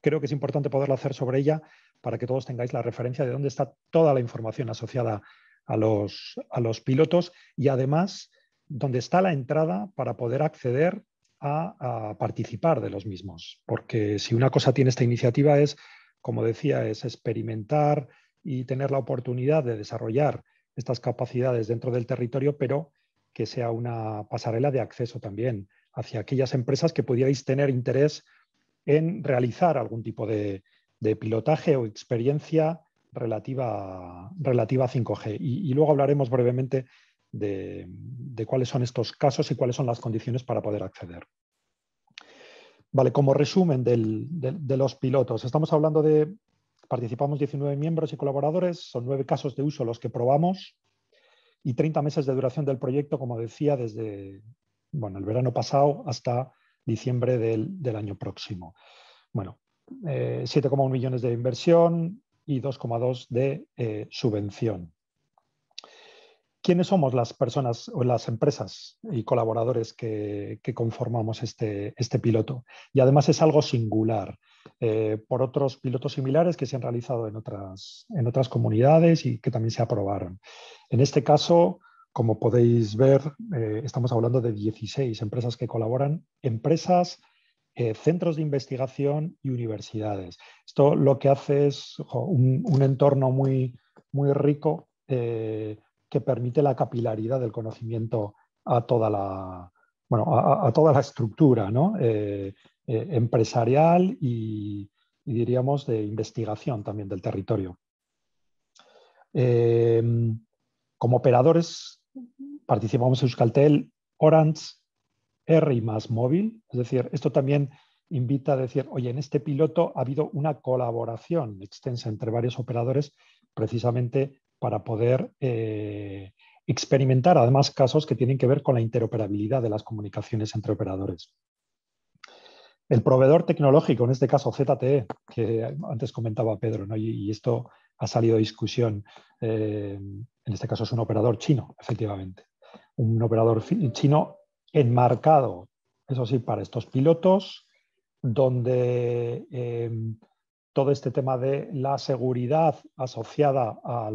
creo que es importante poderlo hacer sobre ella para que todos tengáis la referencia de dónde está toda la información asociada a los pilotos y además dónde está la entrada para poder acceder a participar de los mismos. Porque si una cosa tiene esta iniciativa es, como decía, es experimentar y tener la oportunidad de desarrollar estas capacidades dentro del territorio, pero que sea una pasarela de acceso también hacia aquellas empresas que pudierais tener interés en realizar algún tipo de pilotaje o experiencia relativa a 5G. Y luego hablaremos brevemente de cuáles son estos casos y cuáles son las condiciones para poder acceder. Vale, como resumen de los pilotos, estamos hablando de, participamos 19 miembros y colaboradores, son 9 casos de uso los que probamos y 30 meses de duración del proyecto, como decía, desde el verano pasado hasta diciembre del año próximo. Bueno, 7,1 millones de inversión y 2,2 de subvención. ¿Quiénes somos las personas o las empresas y colaboradores que conformamos este piloto? Y además es algo singular por otros pilotos similares que se han realizado en otras comunidades y que también se aprobaron. En este caso, como podéis ver, estamos hablando de 16 empresas que colaboran, empresas, centros de investigación y universidades. Esto lo que hace es un entorno muy, muy rico que permite la capilaridad del conocimiento a toda la estructura, ¿no? Empresarial y diríamos de investigación también del territorio. Como operadores participamos en Euskaltel, Orange, R y MásMóvil. Es decir, esto también invita a decir, oye, en este piloto ha habido una colaboración extensa entre varios operadores precisamente para poder experimentar además casos que tienen que ver con la interoperabilidad de las comunicaciones entre operadores. El proveedor tecnológico, en este caso ZTE, que antes comentaba Pedro, ¿no? y esto ha salido a discusión, en este caso es un operador chino, efectivamente. Un operador chino enmarcado, eso sí, para estos pilotos, donde todo este tema de la seguridad asociada a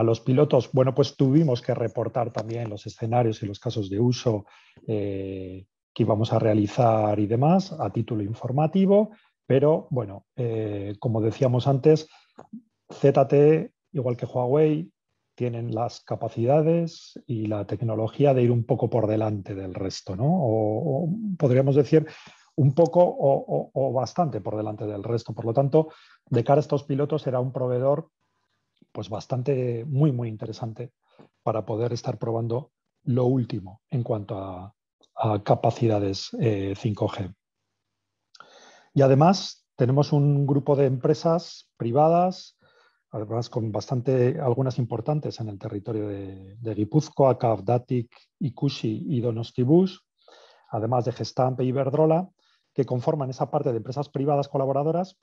los pilotos, bueno, pues tuvimos que reportar también los escenarios y los casos de uso que íbamos a realizar y demás a título informativo, pero bueno, como decíamos antes, ZTE, igual que Huawei, tienen las capacidades y la tecnología de ir un poco por delante del resto, ¿no? O podríamos decir un poco o bastante por delante del resto. Por lo tanto, de cara a estos pilotos era un proveedor pues bastante, muy, muy interesante para poder estar probando lo último en cuanto a a capacidades 5G. Y además tenemos un grupo de empresas privadas, además con algunas importantes en el territorio de Guipúzcoa, Cavdatic, Ikusi y Donostibus, además de Gestamp e Iberdrola, que conforman esa parte de empresas privadas colaboradoras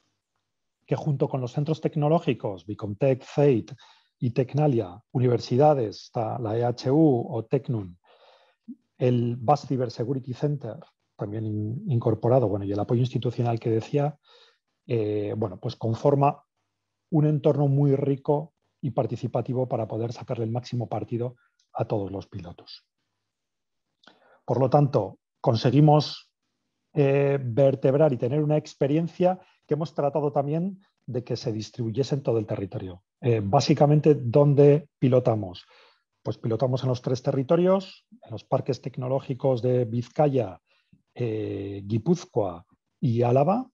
que junto con los centros tecnológicos, Bicomtech, CEIT y Tecnalia, universidades, la EHU o Tecnun, el BAS Cyber Security Center, también incorporado, bueno, y el apoyo institucional que decía, bueno, pues conforma un entorno muy rico y participativo para poder sacarle el máximo partido a todos los pilotos. Por lo tanto, conseguimos vertebrar y tener una experiencia que hemos tratado también de que se distribuyese en todo el territorio. Básicamente, ¿dónde pilotamos? Pues pilotamos en los 3 territorios, en los parques tecnológicos de Vizcaya, Guipúzcoa y Álava,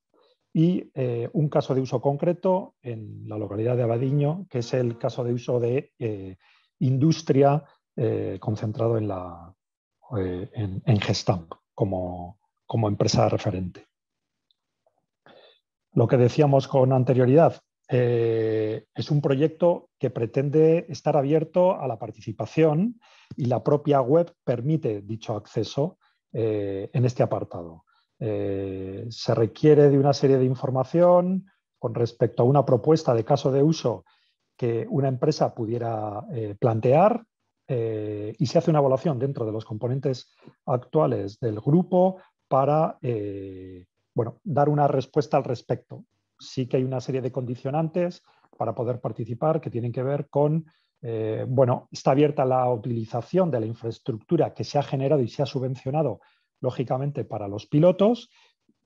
y un caso de uso concreto en la localidad de Abadiño, que es el caso de uso de industria concentrado en Gestamp como empresa referente. Lo que decíamos con anterioridad, es un proyecto que pretende estar abierto a la participación y la propia web permite dicho acceso en este apartado. Se requiere de una serie de información con respecto a una propuesta de caso de uso que una empresa pudiera plantear y se hace una evaluación dentro de los componentes actuales del grupo para bueno, dar una respuesta al respecto. Sí que hay una serie de condicionantes para poder participar que tienen que ver con, bueno, está abierta la utilización de la infraestructura que se ha generado y se ha subvencionado, lógicamente, para los pilotos,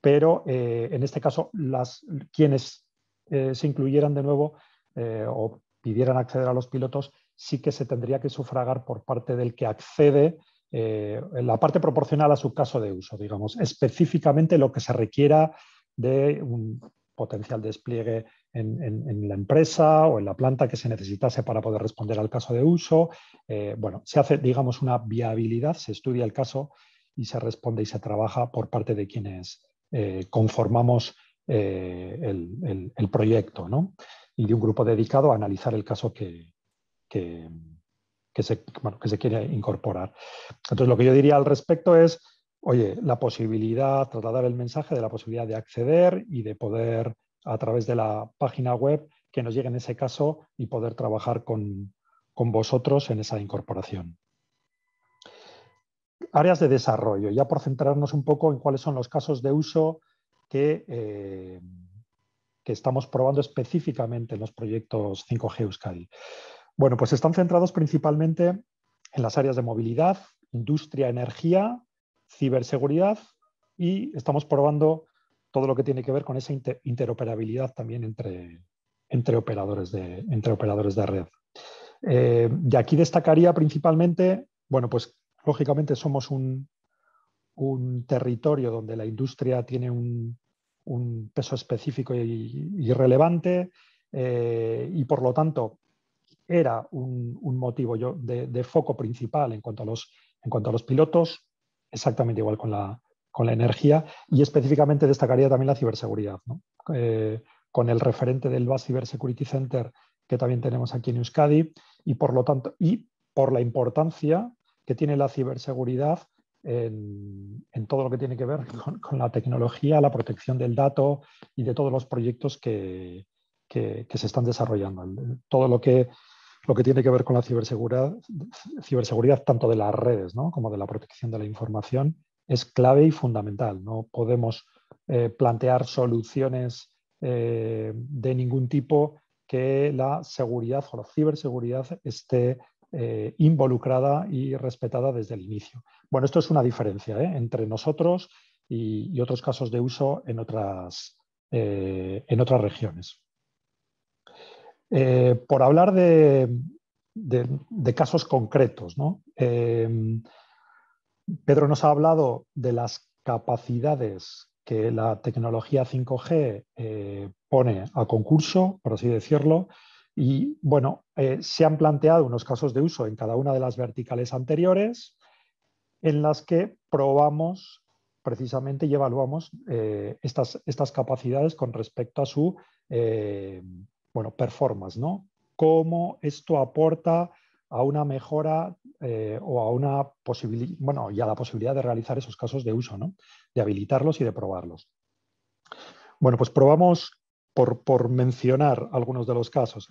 pero en este caso, quienes se incluyeran de nuevo o pidieran acceder a los pilotos, sí que se tendría que sufragar por parte del que accede la parte proporcional a su caso de uso, digamos, específicamente lo que se requiera de un potencial despliegue en la empresa o en la planta que se necesitase para poder responder al caso de uso. Bueno, se hace, digamos, una viabilidad, se estudia el caso y se responde y se trabaja por parte de quienes conformamos el proyecto, ¿no? Y de un grupo dedicado a analizar el caso que se quiere incorporar. Entonces, lo que yo diría al respecto es, oye, la posibilidad, trasladar el mensaje de la posibilidad de acceder y de poder, a través de la página web, que nos llegue en ese caso y poder trabajar con vosotros en esa incorporación. Áreas de desarrollo, ya por centrarnos un poco en cuáles son los casos de uso que estamos probando específicamente en los proyectos 5G Euskadi. Bueno, pues están centrados principalmente en las áreas de movilidad, industria, energía, ciberseguridad y estamos probando todo lo que tiene que ver con esa interoperabilidad también entre operadores de red. Y aquí destacaría principalmente, bueno, pues lógicamente somos un territorio donde la industria tiene un peso específico y relevante y por lo tanto era un motivo de foco principal en cuanto a los pilotos, exactamente igual con la energía y específicamente destacaría también la ciberseguridad, ¿no? Con el referente del BAS Cyber Security Center que también tenemos aquí en Euskadi y por lo tanto y por la importancia que tiene la ciberseguridad en todo lo que tiene que ver con la tecnología, la protección del dato y de todos los proyectos que se están desarrollando. Todo lo que tiene que ver con la ciberseguridad tanto de las redes, ¿no?, como de la protección de la información, es clave y fundamental. No podemos plantear soluciones de ningún tipo que la seguridad o la ciberseguridad esté involucrada y respetada desde el inicio. Bueno, esto es una diferencia entre nosotros y otros casos de uso en otras regiones. Por hablar de casos concretos, ¿no? Pedro nos ha hablado de las capacidades que la tecnología 5G pone a concurso, por así decirlo, y bueno, se han planteado unos casos de uso en cada una de las verticales anteriores. en las que probamos precisamente y evaluamos estas capacidades con respecto a su performance, ¿no? Cómo esto aporta a una mejora o a una posibilidad, bueno, y a la posibilidad de realizar esos casos de uso, ¿no? De habilitarlos y de probarlos. Bueno, pues probamos por mencionar algunos de los casos.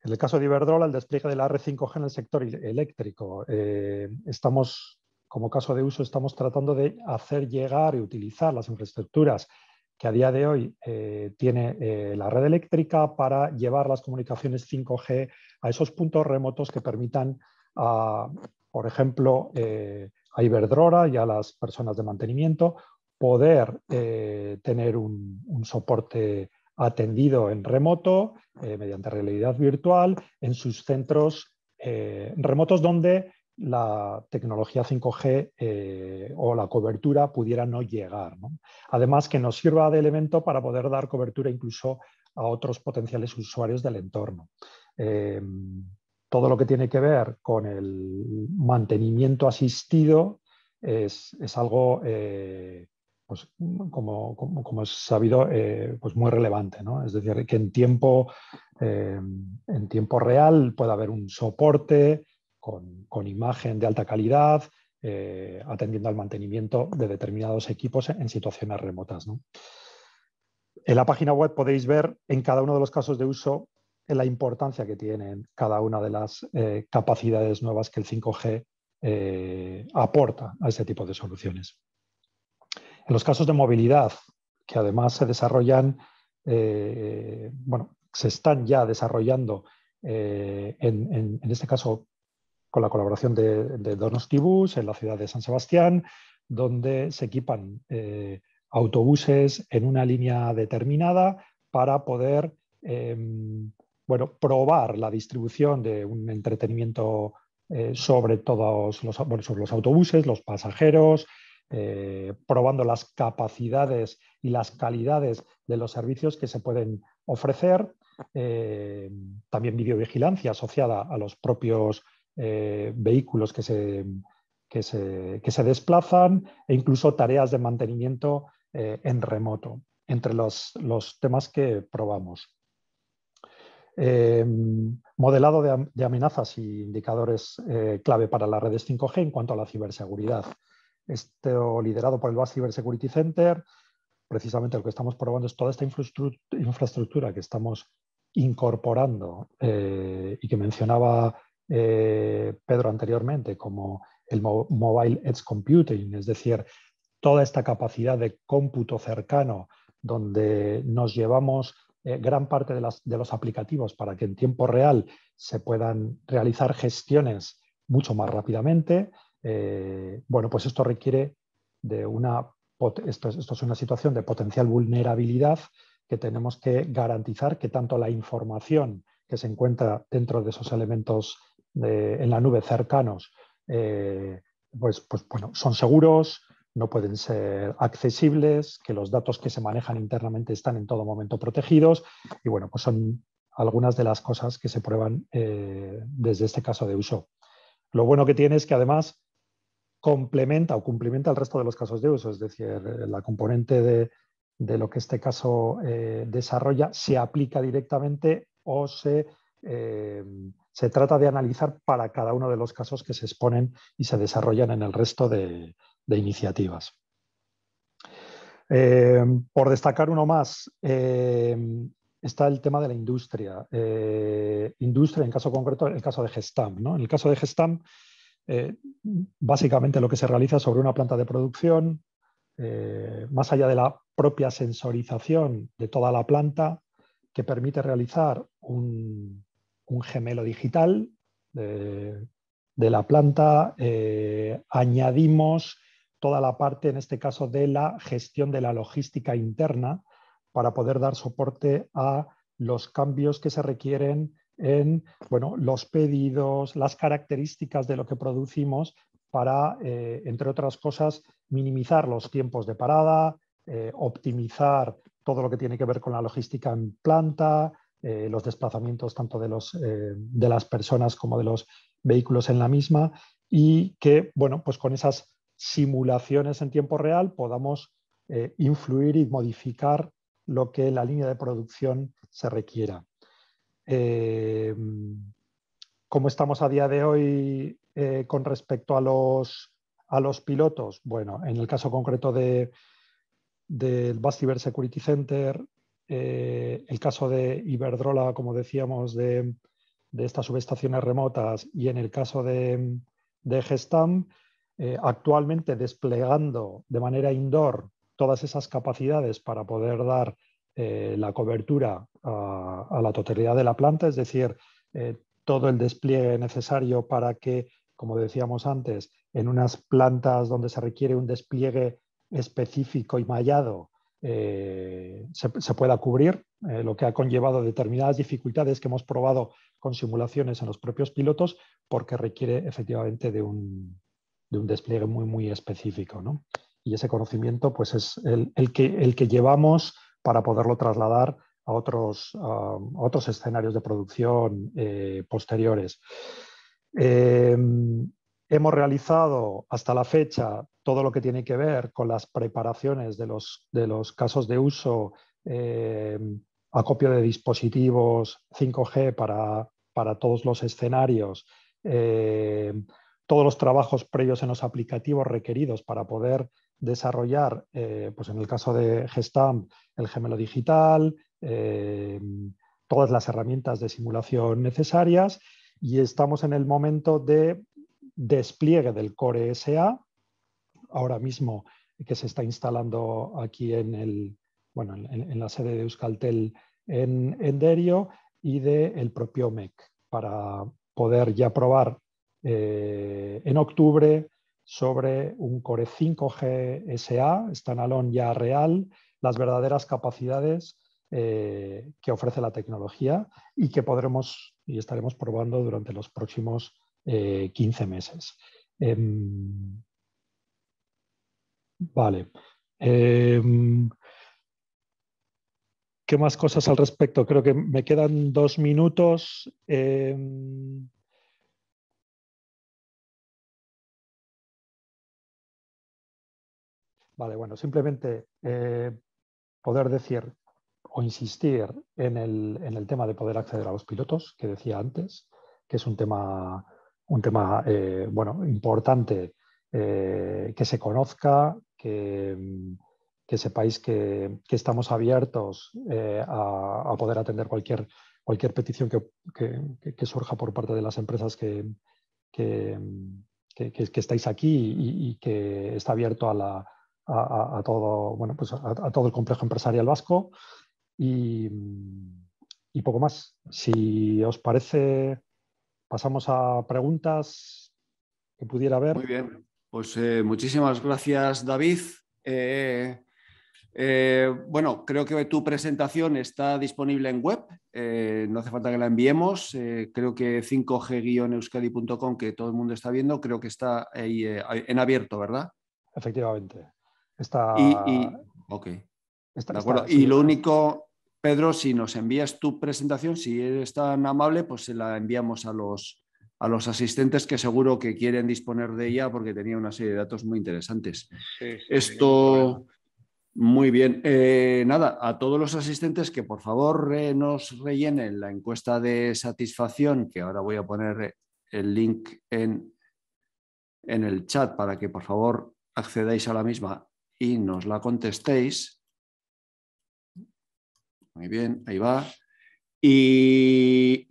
En el caso de Iberdrola, el despliegue de la red 5G en el sector eléctrico. Como caso de uso, estamos tratando de hacer llegar y utilizar las infraestructuras que a día de hoy tiene la red eléctrica para llevar las comunicaciones 5G a esos puntos remotos que permitan, por ejemplo, a Iberdrola y a las personas de mantenimiento poder tener un soporte atendido en remoto mediante realidad virtual en sus centros remotos donde la tecnología 5G o la cobertura pudiera no llegar, ¿no? Además, que nos sirva de elemento para poder dar cobertura incluso a otros potenciales usuarios del entorno. Todo lo que tiene que ver con el mantenimiento asistido es algo, pues, como es sabido, pues muy relevante, ¿no? Es decir, que en tiempo real pueda haber un soporte con imagen de alta calidad, atendiendo al mantenimiento de determinados equipos en situaciones remotas, ¿no? En la página web podéis ver en cada uno de los casos de uso la importancia que tienen cada una de las capacidades nuevas que el 5G aporta a este tipo de soluciones. En los casos de movilidad, que además se desarrollan, se están ya desarrollando en este caso con la colaboración de Donostibus en la ciudad de San Sebastián, donde se equipan autobuses en una línea determinada para poder probar la distribución de un entretenimiento sobre todos sobre los autobuses, los pasajeros, probando las capacidades y las calidades de los servicios que se pueden ofrecer, también videovigilancia asociada a los propios vehículos que se desplazan e incluso tareas de mantenimiento en remoto, entre los temas que probamos. Modelado de amenazas y indicadores clave para las redes 5G en cuanto a la ciberseguridad. Esto liderado por el Basque Cyber Security Center. Precisamente lo que estamos probando es toda esta infraestructura que estamos incorporando y que mencionaba Pedro anteriormente, como el Mobile Edge Computing, es decir, toda esta capacidad de cómputo cercano donde nos llevamos gran parte de los aplicativos para que en tiempo real se puedan realizar gestiones mucho más rápidamente. Pues esto requiere de esto es una situación de potencial vulnerabilidad que tenemos que garantizar que tanto la información que se encuentra dentro de esos elementos en la nube cercanos son seguros, no pueden ser accesibles, que los datos que se manejan internamente están en todo momento protegidos y pues son algunas de las cosas que se prueban desde este caso de uso. Lo bueno que tiene es que además complementa el resto de los casos de uso, es decir, la componente de lo que este caso desarrolla se aplica directamente o se trata de analizar para cada uno de los casos que se exponen y se desarrollan en el resto de iniciativas. Por destacar uno más, está el tema de la industria. Industria, en caso concreto, el caso de Gestam, ¿no? En el caso de Gestam, básicamente lo que se realiza sobre una planta de producción, más allá de la propia sensorización de toda la planta, que permite realizar un gemelo digital de la planta, añadimos toda la parte, en este caso, de la gestión de la logística interna para poder dar soporte a los cambios que se requieren en los pedidos, las características de lo que producimos para, entre otras cosas, minimizar los tiempos de parada, optimizar todo lo que tiene que ver con la logística en planta, los desplazamientos tanto de las personas como de los vehículos en la misma y que, bueno, pues con esas simulaciones en tiempo real podamos influir y modificar lo que la línea de producción se requiera. ¿Cómo estamos a día de hoy con respecto a los pilotos? Bueno, en el caso concreto del BAS Cyber Security Center, el caso de Iberdrola, como decíamos, de estas subestaciones remotas, y en el caso de Gestamp, actualmente desplegando de manera indoor todas esas capacidades para poder dar la cobertura a la totalidad de la planta, es decir, todo el despliegue necesario para que, como decíamos antes, en unas plantas donde se requiere un despliegue específico y mallado se pueda cubrir, lo que ha conllevado determinadas dificultades que hemos probado con simulaciones en los propios pilotos, porque requiere efectivamente de un despliegue muy, muy específico, ¿no? Y ese conocimiento pues, es el que llevamos para poderlo trasladar a otros escenarios de producción posteriores. Hemos realizado hasta la fecha todo lo que tiene que ver con las preparaciones de los casos de uso, acopio de dispositivos 5G para todos los escenarios, todos los trabajos previos en los aplicativos requeridos para poder desarrollar, pues en el caso de Gestamp, el gemelo digital, todas las herramientas de simulación necesarias, y estamos en el momento de despliegue del Core SA, ahora mismo que se está instalando aquí en la sede de Euskaltel en Derio, y del propio MEC, para poder ya probar en octubre sobre un Core 5G SA, standalone ya real, las verdaderas capacidades que ofrece la tecnología, y que podremos y estaremos probando durante los próximos 15 meses. Vale. ¿Qué más cosas al respecto? Creo que me quedan 2 minutos. Vale, bueno, simplemente poder decir o insistir en el tema de poder acceder a los pilotos, que decía antes, que es un tema bueno, importante, que se conozca, que sepáis que estamos abiertos a poder atender cualquier petición que surja por parte de las empresas que estáis aquí, y que está abierto a todo, bueno, pues a todo el complejo empresarial vasco, y poco más. Si os parece, pasamos a preguntas que pudiera haber. Muy bien, pues muchísimas gracias, David. Bueno, creo que tu presentación está disponible en web, no hace falta que la enviemos. Creo que 5g-euskadi.com, que todo el mundo está viendo, creo que está ahí en abierto, ¿verdad? Efectivamente. Ok, Está, de acuerdo. sí. Y lo único, Pedro, si nos envías tu presentación, si eres tan amable, pues se la enviamos a los asistentes, que seguro que quieren disponer de ella, porque tenía una serie de datos muy interesantes. Sí, Esto, muy bien. Nada, a todos los asistentes que por favor nos rellenen la encuesta de satisfacción, que ahora voy a poner el link en el chat para que por favor accedáis a la misma y nos la contestéis. Muy bien, ahí va. Y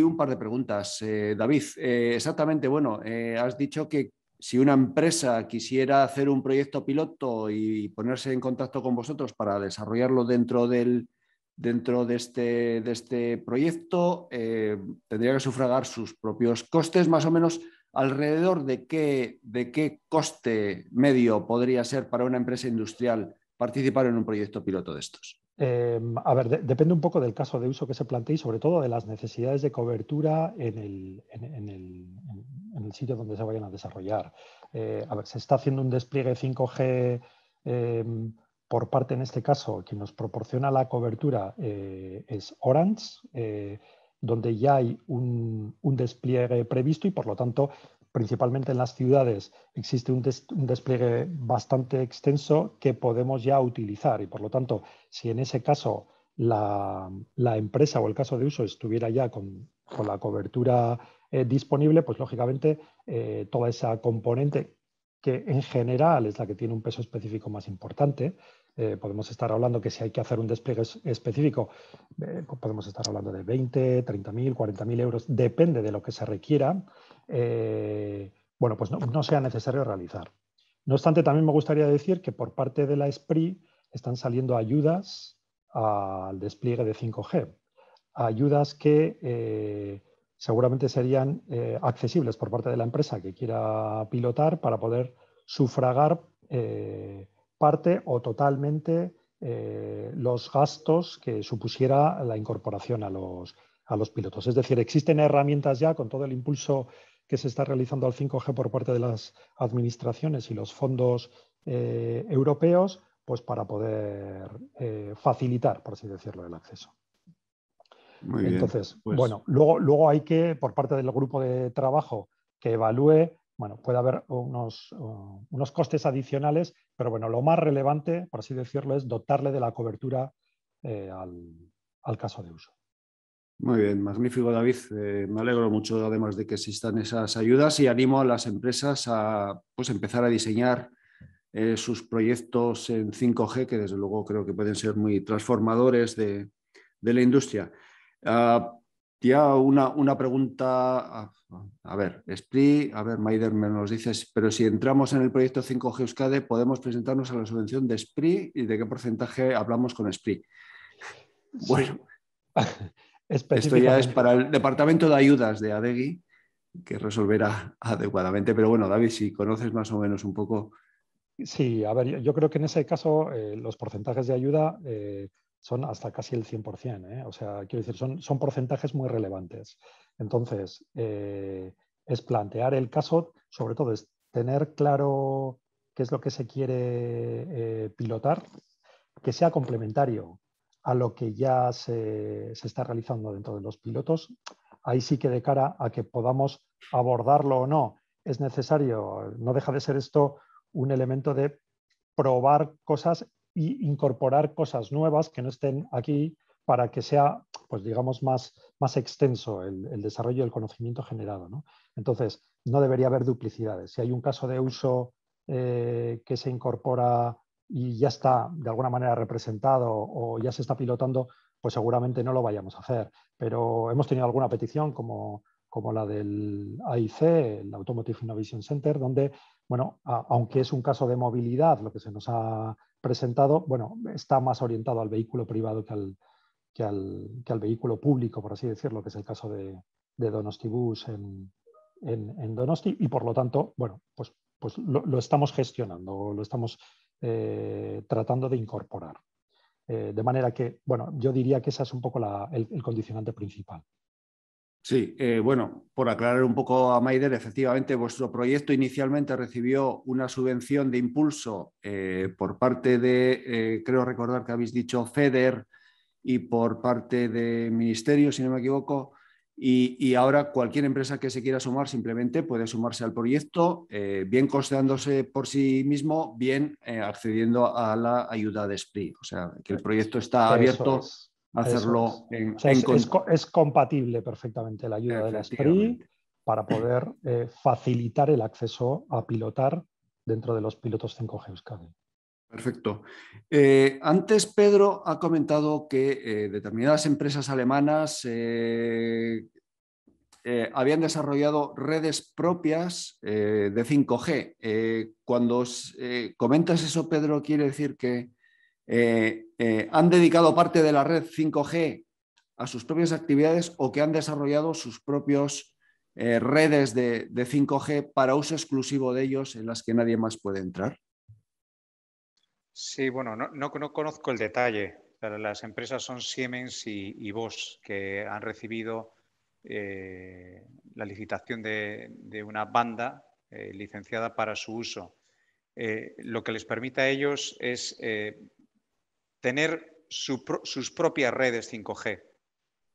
un par de preguntas. David, exactamente, bueno, has dicho que si una empresa quisiera hacer un proyecto piloto y ponerse en contacto con vosotros para desarrollarlo dentro de este proyecto, tendría que sufragar sus propios costes. Más o menos, ¿alrededor de qué coste medio podría ser para una empresa industrial participar en un proyecto piloto de estos? A ver, depende un poco del caso de uso que se plantee, y sobre todo de las necesidades de cobertura en el sitio donde se vayan a desarrollar. A ver, se está haciendo un despliegue 5G por parte, en este caso, quien nos proporciona la cobertura es Orange. donde ya hay un despliegue previsto y, por lo tanto, principalmente en las ciudades existe un despliegue bastante extenso que podemos ya utilizar. Y, por lo tanto, si en ese caso la empresa o el caso de uso estuviera ya con la cobertura disponible, pues lógicamente toda esa componente, que en general es la que tiene un peso específico más importante, podemos estar hablando que si hay que hacer un despliegue específico, podemos estar hablando de 20, 30.000, 40.000 euros, depende de lo que se requiera, bueno, pues no sea necesario realizar. No obstante, también me gustaría decir que por parte de la SPRI están saliendo ayudas al despliegue de 5G. Ayudas que seguramente serían accesibles por parte de la empresa que quiera pilotar para poder sufragar parte o totalmente los gastos que supusiera la incorporación a los pilotos. Es decir, existen herramientas ya con todo el impulso que se está realizando al 5G por parte de las administraciones y los fondos europeos, pues para poder facilitar, por así decirlo, el acceso. Muy bien. Entonces, Pues, bueno, luego hay que, por parte del grupo de trabajo que evalúe, bueno, puede haber unos costes adicionales, pero bueno, lo más relevante, por así decirlo, es dotarle de la cobertura al caso de uso. muy bien, magnífico, David. Me alegro mucho, además de que existan esas ayudas, y animo a las empresas a pues, empezar a diseñar sus proyectos en 5G, que desde luego creo que pueden ser muy transformadores de la industria. Ya una pregunta, a ver, SPRI, a ver, Maider me nos dices, pero si entramos en el proyecto 5G Euskadi, ¿podemos presentarnos a la subvención de SPRI y de qué porcentaje hablamos con SPRI? Bueno, esto ya es para el departamento de ayudas de ADEGI, que resolverá adecuadamente, pero bueno, David, si conoces más o menos un poco. Sí, a ver, yo creo que en ese caso los porcentajes de ayuda son hasta casi el 100%, ¿eh? O sea, quiero decir, son porcentajes muy relevantes. Entonces, es plantear el caso, sobre todo es tener claro qué es lo que se quiere pilotar, que sea complementario a lo que ya se está realizando dentro de los pilotos. Ahí sí que de cara a que podamos abordarlo o no, es necesario, no deja de ser esto un elemento de probar cosas e incorporar cosas nuevas que no estén aquí para que sea, pues digamos, más extenso el desarrollo del conocimiento generado, ¿no? Entonces, no debería haber duplicidades. Si hay un caso de uso que se incorpora y ya está de alguna manera representado o ya se está pilotando, pues seguramente no lo vayamos a hacer. Pero hemos tenido alguna petición como la del AIC, el Automotive Innovation Center, donde, bueno, aunque es un caso de movilidad lo que se nos ha presentado, bueno, está más orientado al vehículo privado que al vehículo público, por así decirlo, que es el caso de Donostibus en Donosti, y por lo tanto, bueno, pues lo estamos gestionando, lo estamos tratando de incorporar. De manera que, bueno, yo diría que esa es un poco el condicionante principal. Sí, bueno, por aclarar un poco a Maider, efectivamente vuestro proyecto inicialmente recibió una subvención de impulso por parte de, creo recordar que habéis dicho FEDER, y por parte de Ministerio, si no me equivoco, y ahora cualquier empresa que se quiera sumar simplemente puede sumarse al proyecto, bien costeándose por sí mismo, bien accediendo a la ayuda de SPRI. O sea, que el proyecto está abierto a hacerlo o sea, es compatible perfectamente la ayuda de la SPRI para poder facilitar el acceso a pilotar dentro de los pilotos 5G Euskadi. Perfecto. Antes Pedro ha comentado que determinadas empresas alemanas habían desarrollado redes propias de 5G. Cuando comentas eso, Pedro, quiere decir que han dedicado parte de la red 5G a sus propias actividades, o que han desarrollado sus propios redes de 5G para uso exclusivo de ellos, en las que nadie más puede entrar. Sí, bueno, no conozco el detalle, pero las empresas son Siemens y Bosch, que han recibido la licitación de una banda licenciada para su uso. Lo que les permite a ellos es tener sus propias redes 5G.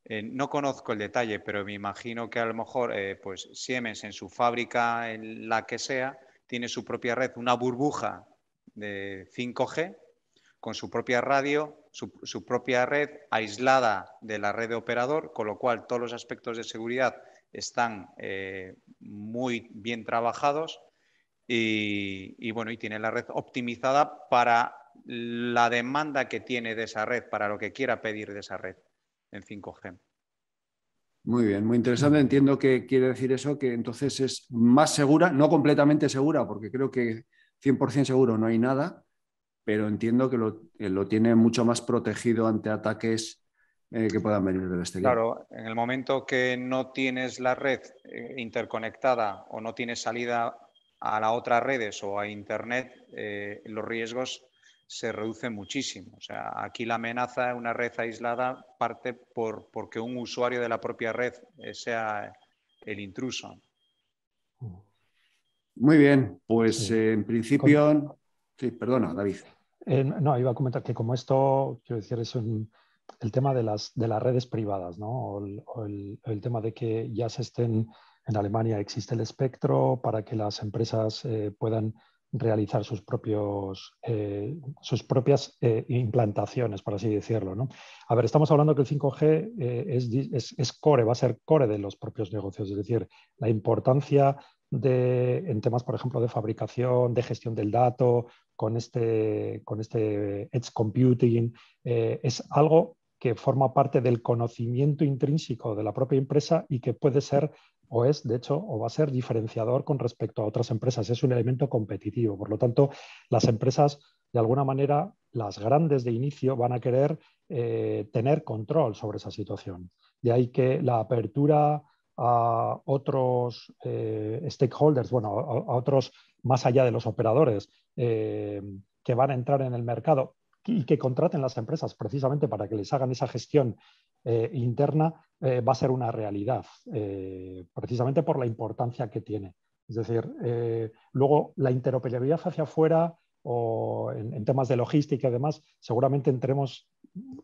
No conozco el detalle, pero me imagino que a lo mejor pues Siemens en su fábrica, en la que sea, tiene su propia red, una burbuja de 5G con su propia radio, su propia red aislada de la red de operador, con lo cual todos los aspectos de seguridad están muy bien trabajados y bueno, y tiene la red optimizada para la demanda que tiene de esa red, para lo que quiera pedir de esa red en 5G. Muy bien, muy interesante. Entiendo que quiere decir eso, que entonces es más segura, no completamente segura, porque creo que 100% seguro no hay nada, pero entiendo que lo tiene mucho más protegido ante ataques que puedan venir del exterior. Claro, en el momento que no tienes la red interconectada o no tienes salida a las otras redes o a Internet, los riesgos se reducen muchísimo. O sea, aquí la amenaza de una red aislada parte porque un usuario de la propia red sea el intruso. Muy bien, pues Sí. en principio... Sí, perdona, David. No, iba a comentar que como esto, quiero decir, es el tema de las redes privadas, ¿no? El tema de que ya se estén, en Alemania existe el espectro para que las empresas puedan realizar sus propias implantaciones, por así decirlo, ¿no? A ver, estamos hablando que el 5G es core, va a ser core de los propios negocios, es decir, la importancia en temas, por ejemplo, de fabricación, de gestión del dato, con este edge computing, es algo que forma parte del conocimiento intrínseco de la propia empresa y que puede ser o es, de hecho, o va a ser diferenciador con respecto a otras empresas. Es un elemento competitivo. Por lo tanto, las empresas, de alguna manera, las grandes de inicio, van a querer tener control sobre esa situación. De ahí que la apertura a otros stakeholders, bueno, a otros más allá de los operadores que van a entrar en el mercado y que contraten las empresas precisamente para que les hagan esa gestión interna, va a ser una realidad, precisamente por la importancia que tiene. Es decir, luego la interoperabilidad hacia afuera o en temas de logística y demás, seguramente entremos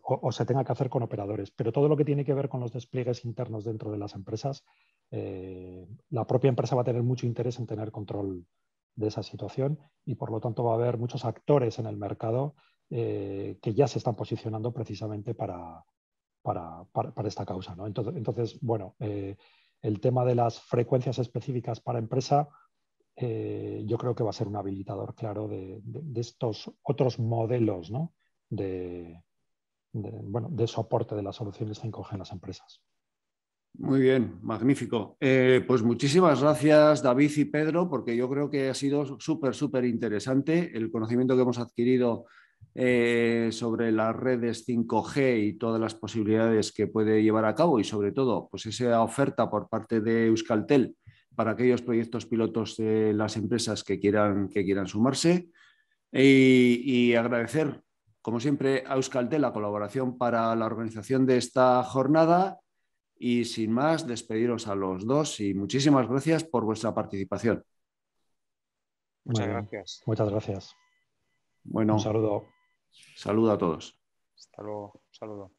o se tenga que hacer con operadores, pero todo lo que tiene que ver con los despliegues internos dentro de las empresas, la propia empresa va a tener mucho interés en tener control de esa situación y por lo tanto va a haber muchos actores en el mercado que ya se están posicionando precisamente para esta causa, ¿no? Entonces bueno, el tema de las frecuencias específicas para empresa yo creo que va a ser un habilitador claro de estos otros modelos, ¿no? de soporte de las soluciones 5G en las empresas. Muy bien, magnífico. Pues muchísimas gracias, David y Pedro, porque yo creo que ha sido súper interesante el conocimiento que hemos adquirido sobre las redes 5G y todas las posibilidades que puede llevar a cabo y sobre todo pues esa oferta por parte de Euskaltel para aquellos proyectos pilotos de las empresas que quieran sumarse y agradecer, como siempre, a Euskaltel la colaboración para la organización de esta jornada. Y sin más, despediros a los dos y muchísimas gracias por vuestra participación. Muy Muchas bien, gracias. muchas gracias. Un Bueno, saludo. saludo a todos. Hasta luego. Un saludo.